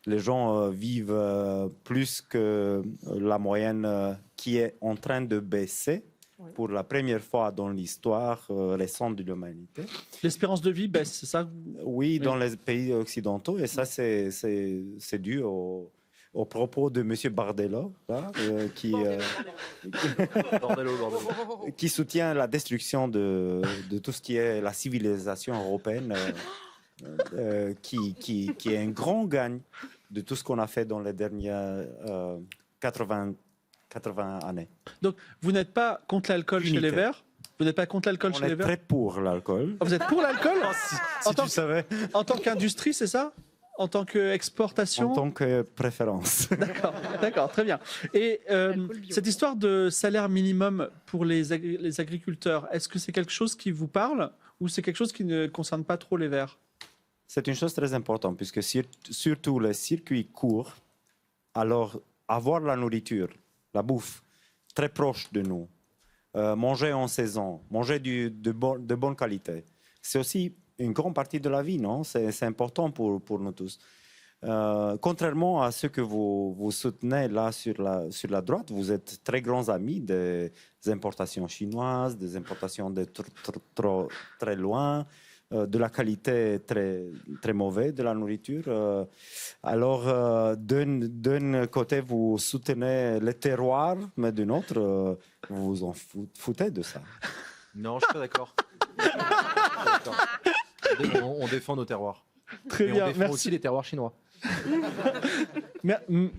S7: les gens vivent plus que la moyenne qui est en train de baisser.
S2: Oui.
S7: Pour la première fois dans l'histoire récente de l'humanité.
S1: L'espérance de vie baisse, c'est ça?
S7: Oui, dans les pays occidentaux, et ça, c'est dû aux propos de M. Bardella, là, qui soutient la destruction de tout ce qui est la civilisation européenne, qui est un grand gagne de tout ce qu'on a fait dans les dernières 80 années.
S1: Donc, vous n'êtes pas contre l'alcool chez les Verts? Vous n'êtes pas contre l'alcool
S7: On
S1: chez les
S7: est
S1: Verts?
S7: très pour l'alcool.
S1: Ah, vous êtes pour l'alcool?
S3: Si tu savais.
S1: En tant qu'industrie, c'est ça? En tant qu'exportation?
S7: En tant que préférence.
S1: D'accord, très bien. Et cette histoire de salaire minimum pour les agriculteurs, est-ce que c'est quelque chose qui vous parle ou c'est quelque chose qui ne concerne pas trop les Verts?
S7: C'est une chose très importante, puisque surtout les circuits courts, alors avoir la nourriture, la bouffe, très proche de nous, manger en saison, manger de bonne qualité, c'est aussi une grande partie de la vie, non? C'est important pour nous tous. Contrairement à ce que vous soutenez là sur la droite, vous êtes très grands amis des importations chinoises, des importations de très loin, de la qualité très, très mauvaise de la nourriture. Alors, d'un côté, vous soutenez les terroirs, mais d'un autre, vous vous en foutez de ça.
S3: Non, je suis pas d'accord. On défend nos terroirs.
S1: Très
S3: Et
S1: bien,
S3: on défend
S1: merci.
S3: aussi les terroirs chinois.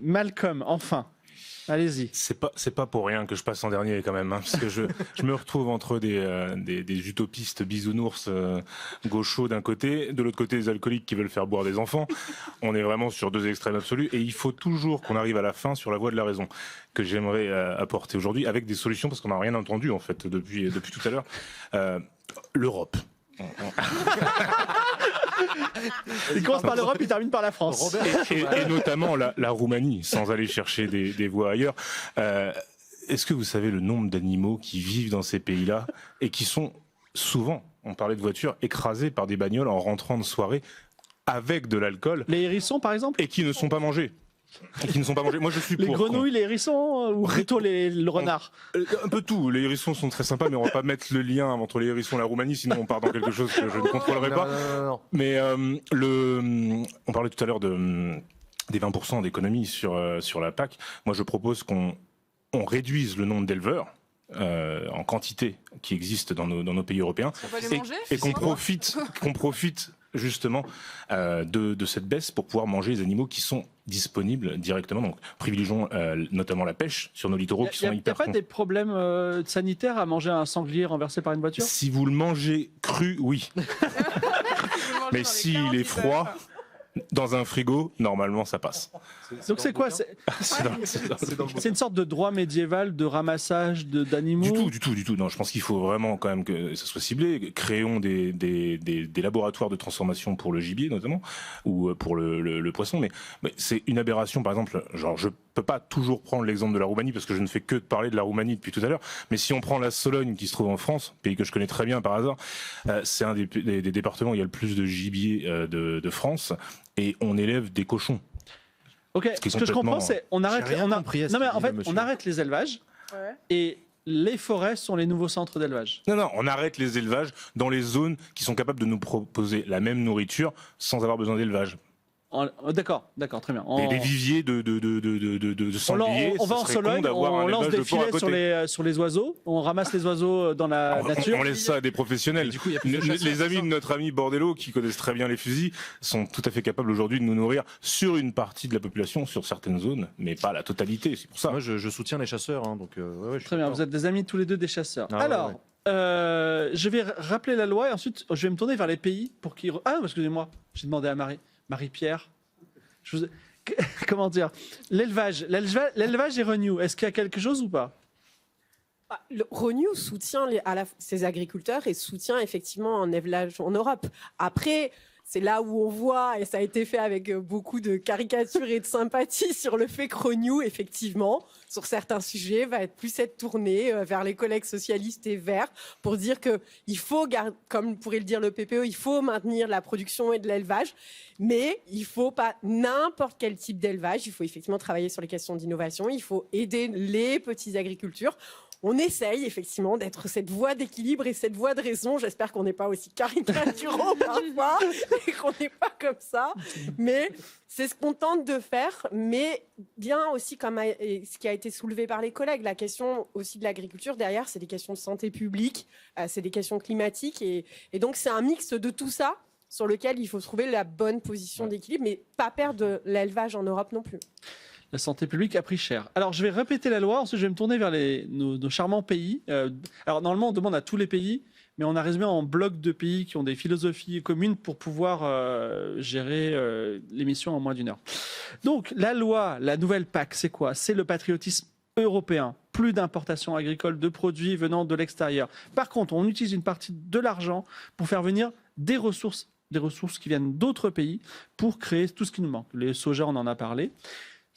S1: Malcolm, enfin, allez-y.
S5: C'est pas pour rien que je passe en dernier quand même, hein, parce que je me retrouve entre des utopistes bisounours gauchos d'un côté, de l'autre côté des alcooliques qui veulent faire boire des enfants. On est vraiment sur deux extrêmes absolus, et il faut toujours qu'on arrive à la fin sur la voie de la raison, que j'aimerais apporter aujourd'hui avec des solutions, parce qu'on n'a rien entendu en fait depuis tout à l'heure. L'Europe.
S1: Il commence par l'Europe, il termine par la France.
S5: Et notamment la Roumanie, sans aller chercher des voies ailleurs. Est-ce que vous savez le nombre d'animaux qui vivent dans ces pays-là et qui sont souvent, on parlait de voitures, écrasés par des bagnoles en rentrant de soirée avec de l'alcool?
S1: Les hérissons, par exemple?
S5: Et qui ne sont pas mangés. Moi, je suis
S1: Les
S5: pour.
S1: grenouilles, les hérissons ou plutôt le renard?
S5: Un peu tout. Les hérissons sont très sympas, mais on va pas mettre le lien entre les hérissons et la Roumanie, sinon on part dans quelque chose que je ne contrôlerai pas.
S3: Non.
S5: Mais on parlait tout à l'heure des 20% d'économie sur la PAC. Moi, je propose qu'on réduise le nombre d'éleveurs en quantité qui existent dans nos pays européens,
S6: On va les manger
S5: et qu'on profite justement de cette baisse pour pouvoir manger les animaux qui sont disponibles directement. Donc, privilégions notamment la pêche sur nos littoraux qui sont
S1: Il n'y a
S5: hyper
S1: pas des problèmes sanitaires à manger un sanglier renversé par une voiture?
S5: Si vous le mangez cru, oui. Mais s'il est froid, dans un frigo, normalement, ça passe.
S1: Donc c'est quoi? C'est une sorte de droit médiéval de ramassage d'animaux?
S5: Du tout. Non, je pense qu'il faut vraiment quand même que ça soit ciblé. Créons des laboratoires de transformation pour le gibier, notamment, ou pour le poisson. Mais c'est une aberration, par exemple. Genre, je peux pas toujours prendre l'exemple de la Roumanie parce que je ne fais que de parler de la Roumanie depuis tout à l'heure. Mais si on prend la Sologne qui se trouve en France, pays que je connais très bien par hasard, c'est un des départements où il y a le plus de gibier de France. Et on élève des cochons.
S1: Ok, ce que je comprends, c'est on arrête.
S3: J'ai rien compris à ce
S1: Non mais
S3: qu'il
S1: en
S3: dit,
S1: fait,
S3: le monsieur.
S1: on arrête les élevages
S2: Ouais.
S1: et les forêts sont les nouveaux centres d'élevage.
S5: Non, on arrête les élevages dans les zones qui sont capables de nous proposer la même nourriture sans avoir besoin d'élevage.
S1: D'accord, très bien.
S5: Des viviers de sangliers,
S1: on va en Sologne, on lance des filets sur les oiseaux, on ramasse les oiseaux dans la nature.
S5: On laisse ça à des professionnels.
S3: Du coup, il y a
S5: les amis de notre ami Bordello, qui connaissent très bien les fusils, sont tout à fait capables aujourd'hui de nous nourrir sur une partie de la population, sur certaines zones, mais pas la totalité. C'est pour ça.
S3: Moi, je soutiens les chasseurs. Hein, donc, je suis
S1: très bien,
S3: d'accord.
S1: vous êtes des amis tous les deux des chasseurs.
S3: Ah,
S1: alors,
S3: ouais.
S1: je vais rappeler la loi et ensuite je vais me tourner vers les pays pour qu'ils... Ah, excusez-moi, j'ai demandé à Marie-Pierre. Comment dire, l'élevage et Renew, est-ce qu'il y a quelque chose ou pas?
S8: Renew soutient ses agriculteurs et soutient effectivement un élevage en Europe. Après, c'est là où on voit, et ça a été fait avec beaucoup de caricatures et de sympathie, sur le fait que Renew, effectivement, sur certains sujets, va être tourné vers les collègues socialistes et verts pour dire qu'il faut, comme pourrait le dire le PPE, il faut maintenir la production et de l'élevage, mais il ne faut pas n'importe quel type d'élevage. Il faut effectivement travailler sur les questions d'innovation, il faut aider les petits agriculteurs. On essaye effectivement d'être cette voie d'équilibre et cette voie de raison. J'espère qu'on n'est pas aussi caricaturaux parfois et qu'on n'est pas comme ça. Mais c'est ce qu'on tente de faire. Mais bien aussi, comme ce qui a été soulevé par les collègues, la question aussi de l'agriculture, derrière, c'est des questions de santé publique, c'est des questions climatiques. Et donc, c'est un mix de tout ça sur lequel il faut trouver la bonne position d'équilibre, mais pas perdre l'élevage en Europe non plus.
S1: La santé publique a pris cher. Alors, je vais répéter la loi, ensuite je vais me tourner vers nos charmants pays. Alors, normalement, on demande à tous les pays, mais on a résumé en blocs de pays qui ont des philosophies communes pour pouvoir gérer l'émission en moins d'une heure. Donc, la loi, la nouvelle PAC, c'est quoi? C'est le patriotisme européen. Plus d'importations agricoles de produits venant de l'extérieur. Par contre, on utilise une partie de l'argent pour faire venir des ressources qui viennent d'autres pays pour créer tout ce qui nous manque. Les soja, on en a parlé.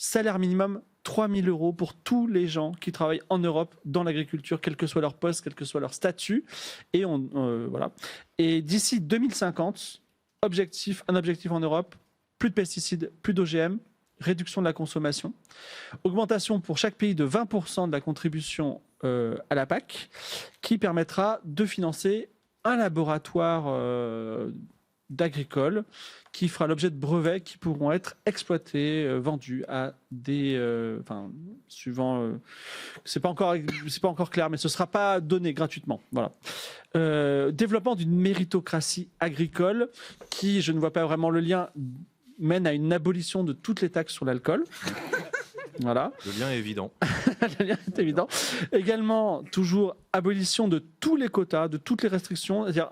S1: Salaire minimum 3 000 €, pour tous les gens qui travaillent en Europe dans l'agriculture, quel que soit leur poste, quel que soit leur statut. Et voilà. Et d'ici 2050, un objectif en Europe, plus de pesticides, plus d'OGM, réduction de la consommation, augmentation pour chaque pays de 20% de la contribution à la PAC, qui permettra de financer un laboratoire d'agricole qui fera l'objet de brevets qui pourront être exploités, vendus à des... suivant... c'est pas encore clair, mais ce ne sera pas donné gratuitement. Voilà. Développement d'une méritocratie agricole qui, je ne vois pas vraiment le lien, mène à une abolition de toutes les taxes sur l'alcool. Voilà.
S3: Le lien est évident.
S1: Le lien est évident. Également, toujours abolition de tous les quotas, de toutes les restrictions. C'est-à-dire,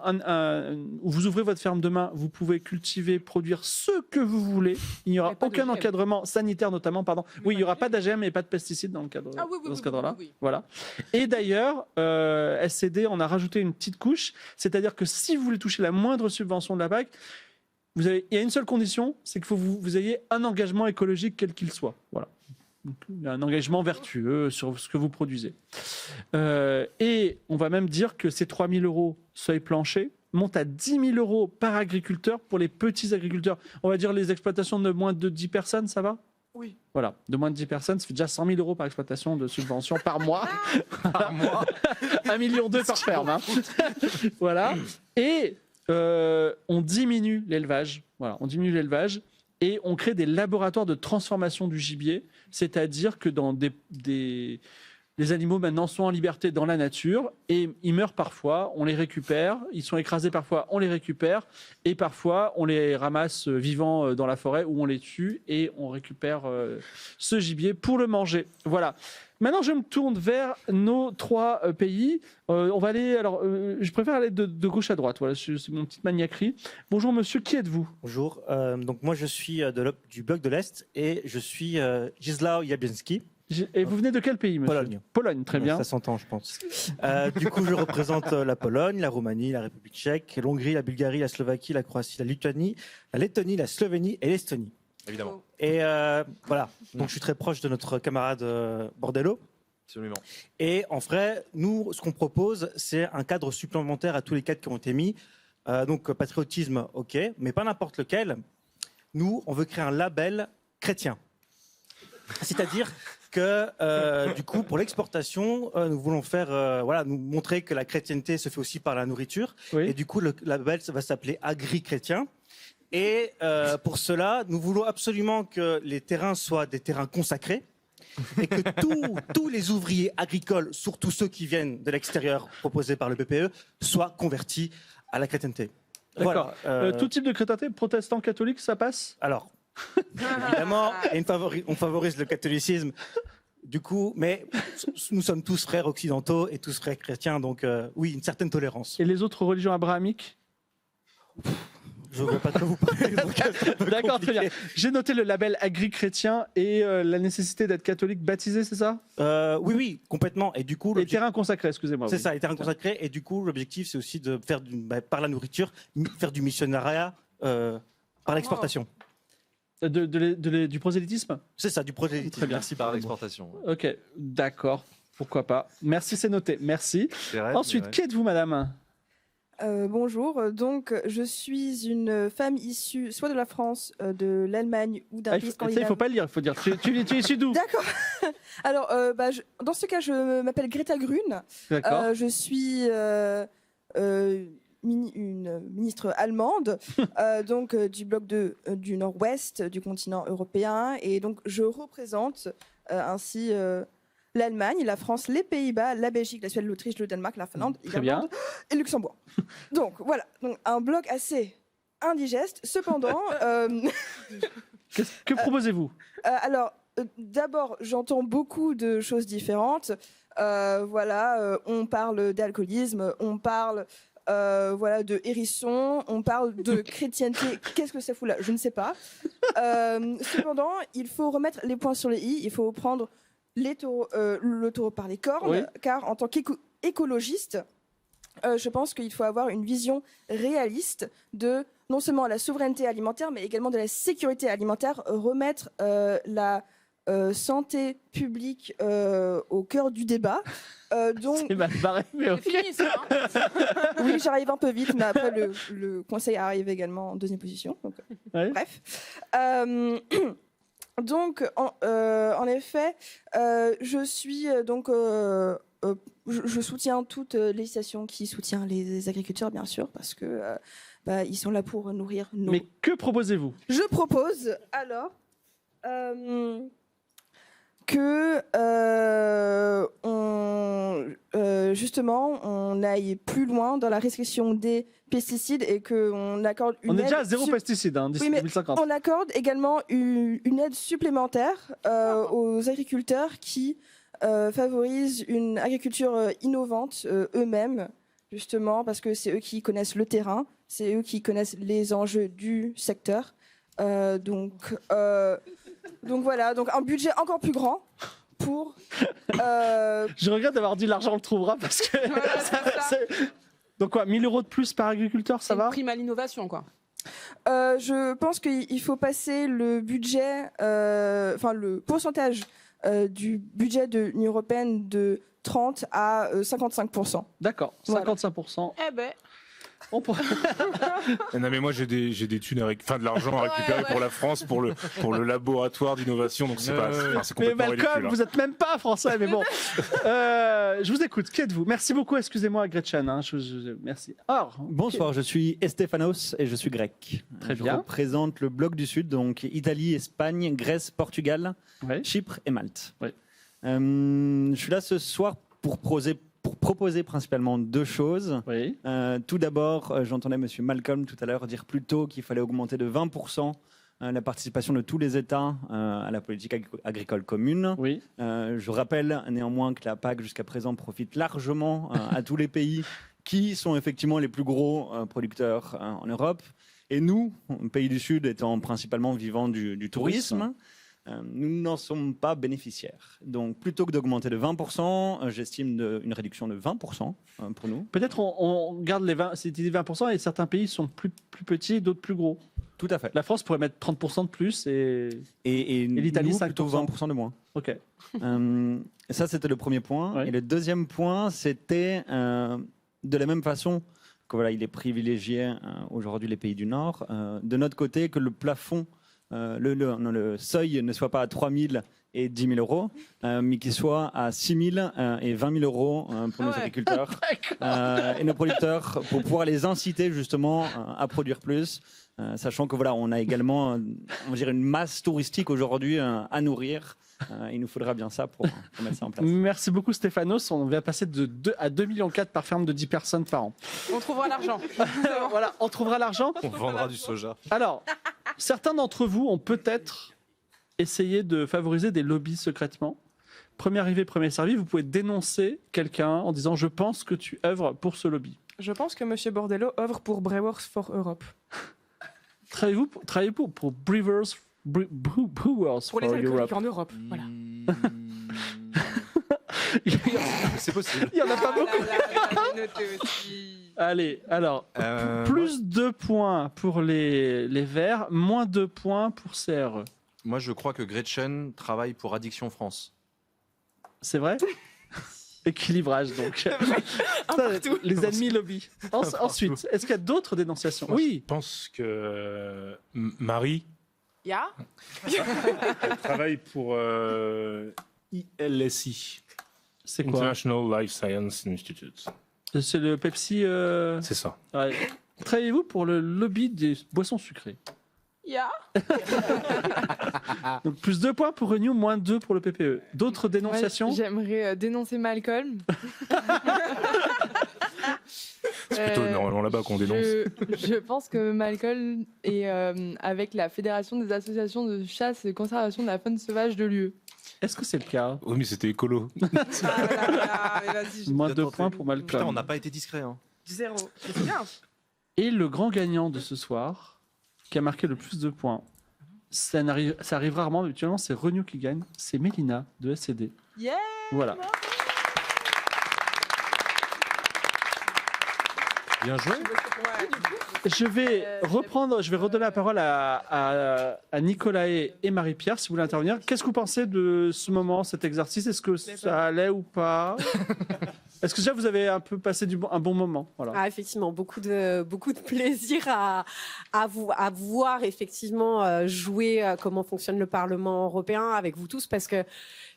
S1: vous ouvrez votre ferme demain, vous pouvez cultiver, produire ce que vous voulez. Il n'y aura aucun encadrement sanitaire, notamment. Pardon. Oui, il n'y aura pas d'AGM et pas de pesticides dans ce cadre-là.
S6: Oui.
S1: Voilà. Et d'ailleurs, SCD, on a rajouté une petite couche. C'est-à-dire que si vous voulez toucher la moindre subvention de la PAC, il y a une seule condition, c'est qu'il faut que vous ayez un engagement écologique quel qu'il soit. Voilà. Donc, un engagement vertueux sur ce que vous produisez. Et on va même dire que ces 3 000 € seuil plancher montent à 10 000 € par agriculteur pour les petits agriculteurs. On va dire les exploitations de moins de 10 personnes, ça va?
S6: Oui.
S1: Voilà, de moins de 10 personnes, ça fait déjà 100 000 € par exploitation de subvention par mois. Par mois. 1,2 million par ferme. Hein. Voilà. Et on diminue l'élevage. Voilà, on diminue l'élevage. Et on crée des laboratoires de transformation du gibier, c'est-à-dire que les animaux maintenant sont en liberté dans la nature et ils meurent parfois, on les récupère, ils sont écrasés parfois, on les récupère et parfois on les ramasse vivants dans la forêt où on les tue et on récupère ce gibier pour le manger. Voilà. Maintenant, je me tourne vers nos 3 pays. On va aller. Alors, je préfère aller de gauche à droite. Voilà, c'est mon petite maniaquerie. Bonjour, monsieur. Qui êtes-vous?
S9: Bonjour. Donc moi, je suis du bloc de l'Est et je suis Gisław Jabiński.
S1: Et vous venez de quel pays, monsieur?
S9: Pologne.
S1: Pologne, très bien.
S9: Ça s'entend, je pense. Du coup, je représente la Pologne, la Roumanie, la République tchèque, l'Hongrie, la Bulgarie, la Slovaquie, la Croatie, la Lituanie, la Lettonie, la Slovénie et l'Estonie.
S3: Évidemment.
S9: Et voilà, donc je suis très proche de notre camarade Bordello.
S3: Absolument.
S9: Et en vrai, nous, ce qu'on propose, c'est un cadre supplémentaire à tous les cadres qui ont été mis. Donc patriotisme, ok, mais pas n'importe lequel. Nous, on veut créer un label chrétien. C'est-à-dire que, du coup, pour l'exportation, nous voulons faire, nous montrer que la chrétienté se fait aussi par la nourriture.
S1: Oui.
S9: Et du coup, le label ça va s'appeler agri-chrétien. Et pour cela, nous voulons absolument que les terrains soient des terrains consacrés et que tous les ouvriers agricoles, surtout ceux qui viennent de l'extérieur proposés par le PPE, soient convertis à la chrétienté.
S1: D'accord.
S9: Voilà,
S1: Tout type de chrétienté, protestant, catholique, ça passe?
S9: Alors, évidemment, on favorise le catholicisme. Du coup, mais nous sommes tous frères occidentaux et tous frères chrétiens, donc oui, une certaine tolérance.
S1: Et les autres religions abrahamiques?
S9: Je ne vois pas de quoi vous parlez.
S1: D'accord, très bien. J'ai noté le label agri-chrétien et la nécessité d'être catholique baptisé, c'est ça?
S9: Oui, complètement. Et du coup,
S1: les terrains consacrés, excusez-moi.
S9: C'est
S1: oui.
S9: ça, les terrains consacrés. Et du coup, l'objectif, c'est aussi de faire, par la nourriture, faire du missionariat par l'exportation.
S1: Du prosélytisme?
S9: C'est ça, du prosélytisme.
S1: Très bien.
S3: Merci par l'exportation.
S1: Ok, d'accord. Pourquoi pas. Merci, c'est noté. Merci. Ensuite, qui êtes-vous, madame?
S10: Bonjour, donc je suis une femme issue soit de la France, de l'Allemagne ou d'un pays scandinave.
S1: Il ne faut pas le dire, il faut dire. Tu es issue d'où?
S10: D'accord. Alors, dans ce cas, je m'appelle Greta Grün.
S1: D'accord.
S10: Je suis une ministre allemande, donc du bloc du nord-ouest du continent européen. Et donc, je représente ainsi l'Allemagne, la France, les Pays-Bas, la Belgique, la Suède, l'Autriche, le Danemark, la Finlande, l'Irlande et le Luxembourg. Donc voilà, donc, un bloc assez indigeste. Cependant,
S1: que proposez-vous?
S10: Alors, d'abord, j'entends beaucoup de choses différentes. On parle d'alcoolisme, on parle de hérisson, on parle de chrétienté. Qu'est-ce que ça fout là? Je ne sais pas. Cependant, il faut remettre les points sur les i. Il faut prendre le taureau par les cornes, oui. Car en tant qu'écologiste, je pense qu'il faut avoir une vision réaliste de non seulement la souveraineté alimentaire, mais également de la sécurité alimentaire, remettre la santé publique au cœur du débat.
S1: C'est mal barré, mais ok.
S6: C'est fini, ça, hein.
S10: Oui, j'arrive un peu vite, mais après le conseil arrive également en deuxième position. Donc,
S1: ouais.
S10: Bref. Donc, en effet, je suis je soutiens toute législation qui soutient les agriculteurs, bien sûr, parce que ils sont là pour nourrir nos...
S1: Mais que proposez-vous?
S10: Je propose alors que justement on aille plus loin dans la restriction des pesticides et qu'on accorde une aide...
S1: On est déjà à zéro pesticide d'ici 2050.
S10: On accorde également une aide supplémentaire aux agriculteurs qui favorisent une agriculture innovante eux-mêmes, justement parce que c'est eux qui connaissent le terrain, c'est eux qui connaissent les enjeux du secteur. Donc voilà, donc un budget encore plus grand pour...
S1: Je regrette d'avoir dit l'argent le trouvera parce que... Donc quoi, 1 000 € de plus par agriculteur, ça va?
S6: C'est une prime à l'innovation, quoi.
S10: Je pense qu'il faut passer le budget, le pourcentage du budget de l'Union européenne de 30 à 55%.
S1: D'accord, 55%.
S6: Eh ben...
S5: Non mais moi j'ai des thunes de l'argent à récupérer pour la France, pour le laboratoire d'innovation, donc c'est complètement ridicule.
S1: Mais Malcolm, vous êtes même pas français, mais bon. Je vous écoute, qui êtes-vous? Merci beaucoup, excusez-moi Gretchen. Merci. Or,
S11: bonsoir, je suis Estefanos et je suis grec.
S1: Très bien.
S11: Je représente le bloc du Sud, donc Italie, Espagne, Grèce, Portugal, Chypre et Malte.
S1: Oui.
S11: Je suis là ce soir pour proposer principalement deux choses.
S1: Oui.
S11: Tout d'abord, j'entendais M. Malcolm tout à l'heure dire plus tôt qu'il fallait augmenter de 20% la participation de tous les États à la politique agricole commune.
S1: Oui.
S11: Je rappelle néanmoins que la PAC jusqu'à présent profite largement à tous les pays qui sont effectivement les plus gros producteurs en Europe. Et nous, pays du Sud étant principalement vivant du tourisme, nous n'en sommes pas bénéficiaires. Donc, plutôt que d'augmenter de 20%, j'estime une réduction de 20% pour nous.
S1: Peut-être on garde cette idée de 20% et certains pays sont plus petits, d'autres plus gros.
S11: Tout à fait.
S1: La France pourrait mettre 30% de plus et l'Italie 5%.
S11: Plutôt 20% de moins.
S1: Ok.
S11: Ça, c'était le premier point.
S1: Ouais.
S11: Et le deuxième point, c'était de la même façon que il est privilégié aujourd'hui les pays du Nord. De notre côté, que le plafond le seuil ne soit pas à 3 000 et 10 000 euros, mais qu'il soit à 6 000 et 20 000 euros pour nos agriculteurs et nos producteurs, pour pouvoir les inciter justement à produire plus, sachant que voilà, on a également, on va dire, une masse touristique aujourd'hui à nourrir. Il nous faudra bien ça pour mettre ça en place.
S1: Merci beaucoup Stéphanos. On va passer de 2 à 2,4 millions par ferme de 10 personnes par an.
S6: On trouvera l'argent.
S1: Voilà, on trouvera l'argent.
S3: On vendra du soja.
S1: Alors, certains d'entre vous ont peut-être essayé de favoriser des lobbies secrètement. Premier arrivé, premier servi, vous pouvez dénoncer quelqu'un en disant « je pense que tu œuvres pour ce lobby ».
S2: Je pense que M. Bordello œuvre pour Brewers for Europe.
S1: Travaillez-vous pour Brewers
S2: Pour
S1: for
S2: les alcooliques
S1: Europe.
S2: en Europe. Voilà.
S3: C'est possible.
S1: Il n'y en a pas beaucoup. Allez, alors, plus 2 points pour les Verts, moins 2 points pour CRE.
S3: Moi, je crois que Gretchen travaille pour Addiction France.
S1: C'est vrai? Équilibrage, donc. Ça, les ennemis lobby. Ensuite, est-ce qu'il y a d'autres dénonciations?
S5: Moi,
S1: Oui.
S5: Je pense que Marie
S6: Ya
S5: elle travaille pour ILSI.
S1: C'est quoi?
S5: International Life Science Institute.
S1: C'est le Pepsi.
S5: C'est ça.
S1: Ouais. Travaillez-vous pour le lobby des boissons sucrées?
S6: Ya
S1: Donc plus 2 points pour Renew, moins 2 pour le PPE. D'autres dénonciations?
S4: Ouais, j'aimerais dénoncer Malcolm.
S5: C'est plutôt normalement là-bas qu'on dénonce.
S4: Je pense que Malcolm est avec la Fédération des associations de chasse et conservation de la faune sauvage de l'UE.
S1: Est-ce que c'est le cas?
S5: Oui, mais c'était écolo.
S1: Moins 2 points pour Malcolm.
S3: Putain, on n'a pas été discret. Hein.
S6: 0. C'est bien.
S1: Et le grand gagnant de ce soir, qui a marqué le plus de points, ça arrive rarement, mais habituellement c'est Renew qui gagne, c'est Mélina de SCD.
S6: Yeah.
S1: Voilà.
S3: Bien joué.
S1: Je vais redonner la parole à Nicolae et Marie-Pierre, si vous voulez intervenir. Qu'est-ce que vous pensez de ce moment, cet exercice? Est-ce que ça allait ou pas? Est-ce que déjà vous avez un peu passé un bon moment? Voilà.
S8: Ah, effectivement, beaucoup de plaisir à voir effectivement jouer comment fonctionne le Parlement européen avec vous tous, parce que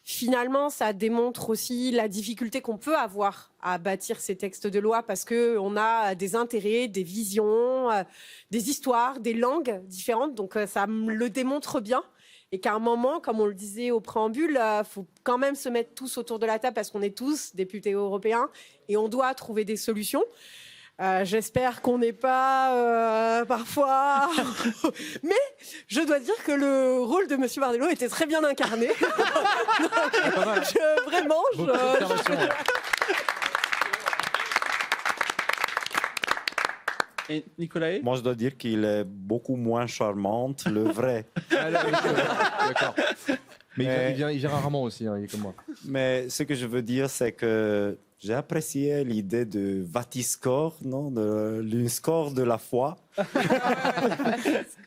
S8: finalement, ça démontre aussi la difficulté qu'on peut avoir à bâtir ces textes de loi, parce qu'on a des intérêts, des visions, des histoires, des langues différentes. Donc ça me le démontre bien. Et qu'à un moment, comme on le disait au préambule, faut quand même se mettre tous autour de la table, parce qu'on est tous députés européens et on doit trouver des solutions. J'espère qu'on n'est pas parfois... Mais je dois dire que le rôle de Monsieur Bordello était très bien incarné. Vraiment,
S1: Et Nicolae?
S7: Moi, je dois dire qu'il est beaucoup moins charmante, le vrai.
S3: D'accord. Mais il vient rarement aussi, hein, il est comme moi.
S7: Mais ce que je veux dire, c'est que j'ai apprécié l'idée de Vatiscore, non, de l'unscore de la foi.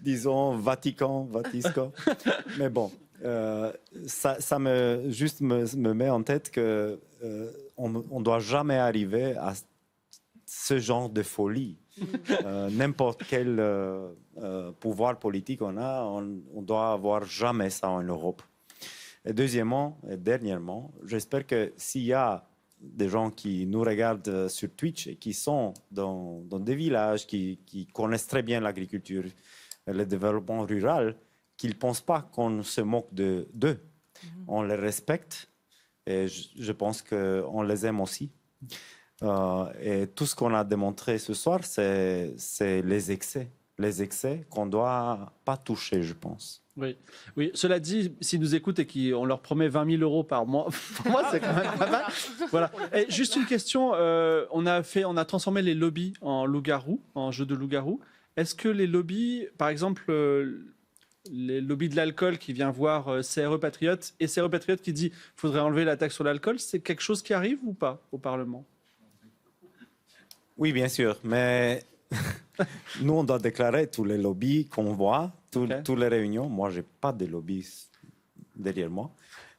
S7: Disons Vatican, Vatiscore. Mais bon, ça me met en tête que on doit jamais arriver à ce genre de folie. N'importe quel pouvoir politique on a, on doit avoir jamais ça en Europe. Et deuxièmement, et dernièrement, j'espère que s'il y a des gens qui nous regardent sur Twitch et qui sont dans des villages, qui connaissent très bien l'agriculture et le développement rural, qu'ils ne pensent pas qu'on se moque d'eux. On les respecte et je pense qu'on les aime aussi. Et tout ce qu'on a démontré ce soir, c'est les excès qu'on ne doit pas toucher, je pense.
S1: Oui. Oui. Cela dit, s'ils nous écoutent et qu'on leur promet 20 000 euros par mois, pour moi, c'est quand même pas mal. Voilà. Et juste une question. On a transformé les lobbies en loup-garou, en jeu de loup-garou. Est-ce que les lobbies, par exemple, les lobbies de l'alcool qui vient voir CRE Patriote et CRE Patriote qui dit qu'il faudrait enlever la taxe sur l'alcool, c'est quelque chose qui arrive ou pas au Parlement?
S7: Oui, bien sûr, mais nous, on doit déclarer tous les lobbies qu'on voit, toutes les réunions. Moi, je n'ai pas de lobbies derrière moi,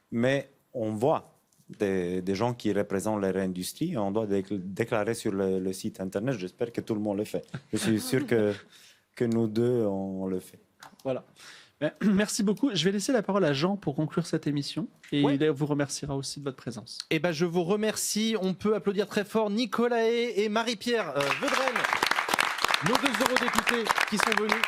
S7: mais on voit des gens qui représentent leur industrie. On doit déclarer sur le site Internet. J'espère que tout le monde le fait. Je suis sûr que nous deux, on le fait.
S1: Voilà. Merci beaucoup. Je vais laisser la parole à Jean pour conclure cette émission. Et il vous remerciera aussi de votre présence.
S3: Eh ben, je vous remercie. On peut applaudir très fort Nicolas et Marie-Pierre Vedren, nos 2 eurodéputés qui sont venus.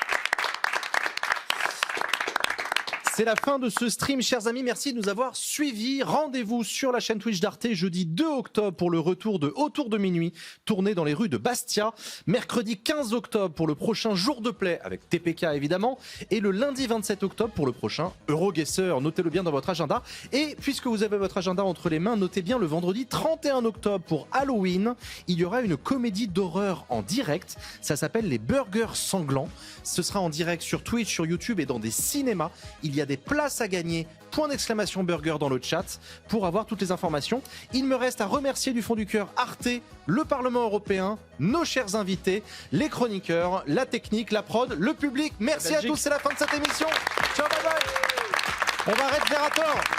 S3: C'est la fin de ce stream, chers amis. Merci de nous avoir suivis. Rendez-vous sur la chaîne Twitch d'Arte jeudi 2 octobre pour le retour de Autour de minuit, tourné dans les rues de Bastia. Mercredi 15 octobre pour le prochain jour de play avec TPK évidemment. Et le lundi 27 octobre pour le prochain Euroguesseur. Notez-le bien dans votre agenda. Et puisque vous avez votre agenda entre les mains, notez bien le vendredi 31 octobre pour Halloween. Il y aura une comédie d'horreur en direct. Ça s'appelle Les Burgers Sanglants. Ce sera en direct sur Twitch, sur YouTube et dans des cinémas. Il y a des places à gagner, point d'exclamation burger dans le chat pour avoir toutes les informations. Il me reste à remercier du fond du cœur Arte, le Parlement européen, nos chers invités, les chroniqueurs, la technique, la prod, le public. Merci à tous, c'est la fin de cette émission. Ciao, bye bye. On va arrêter Zerator.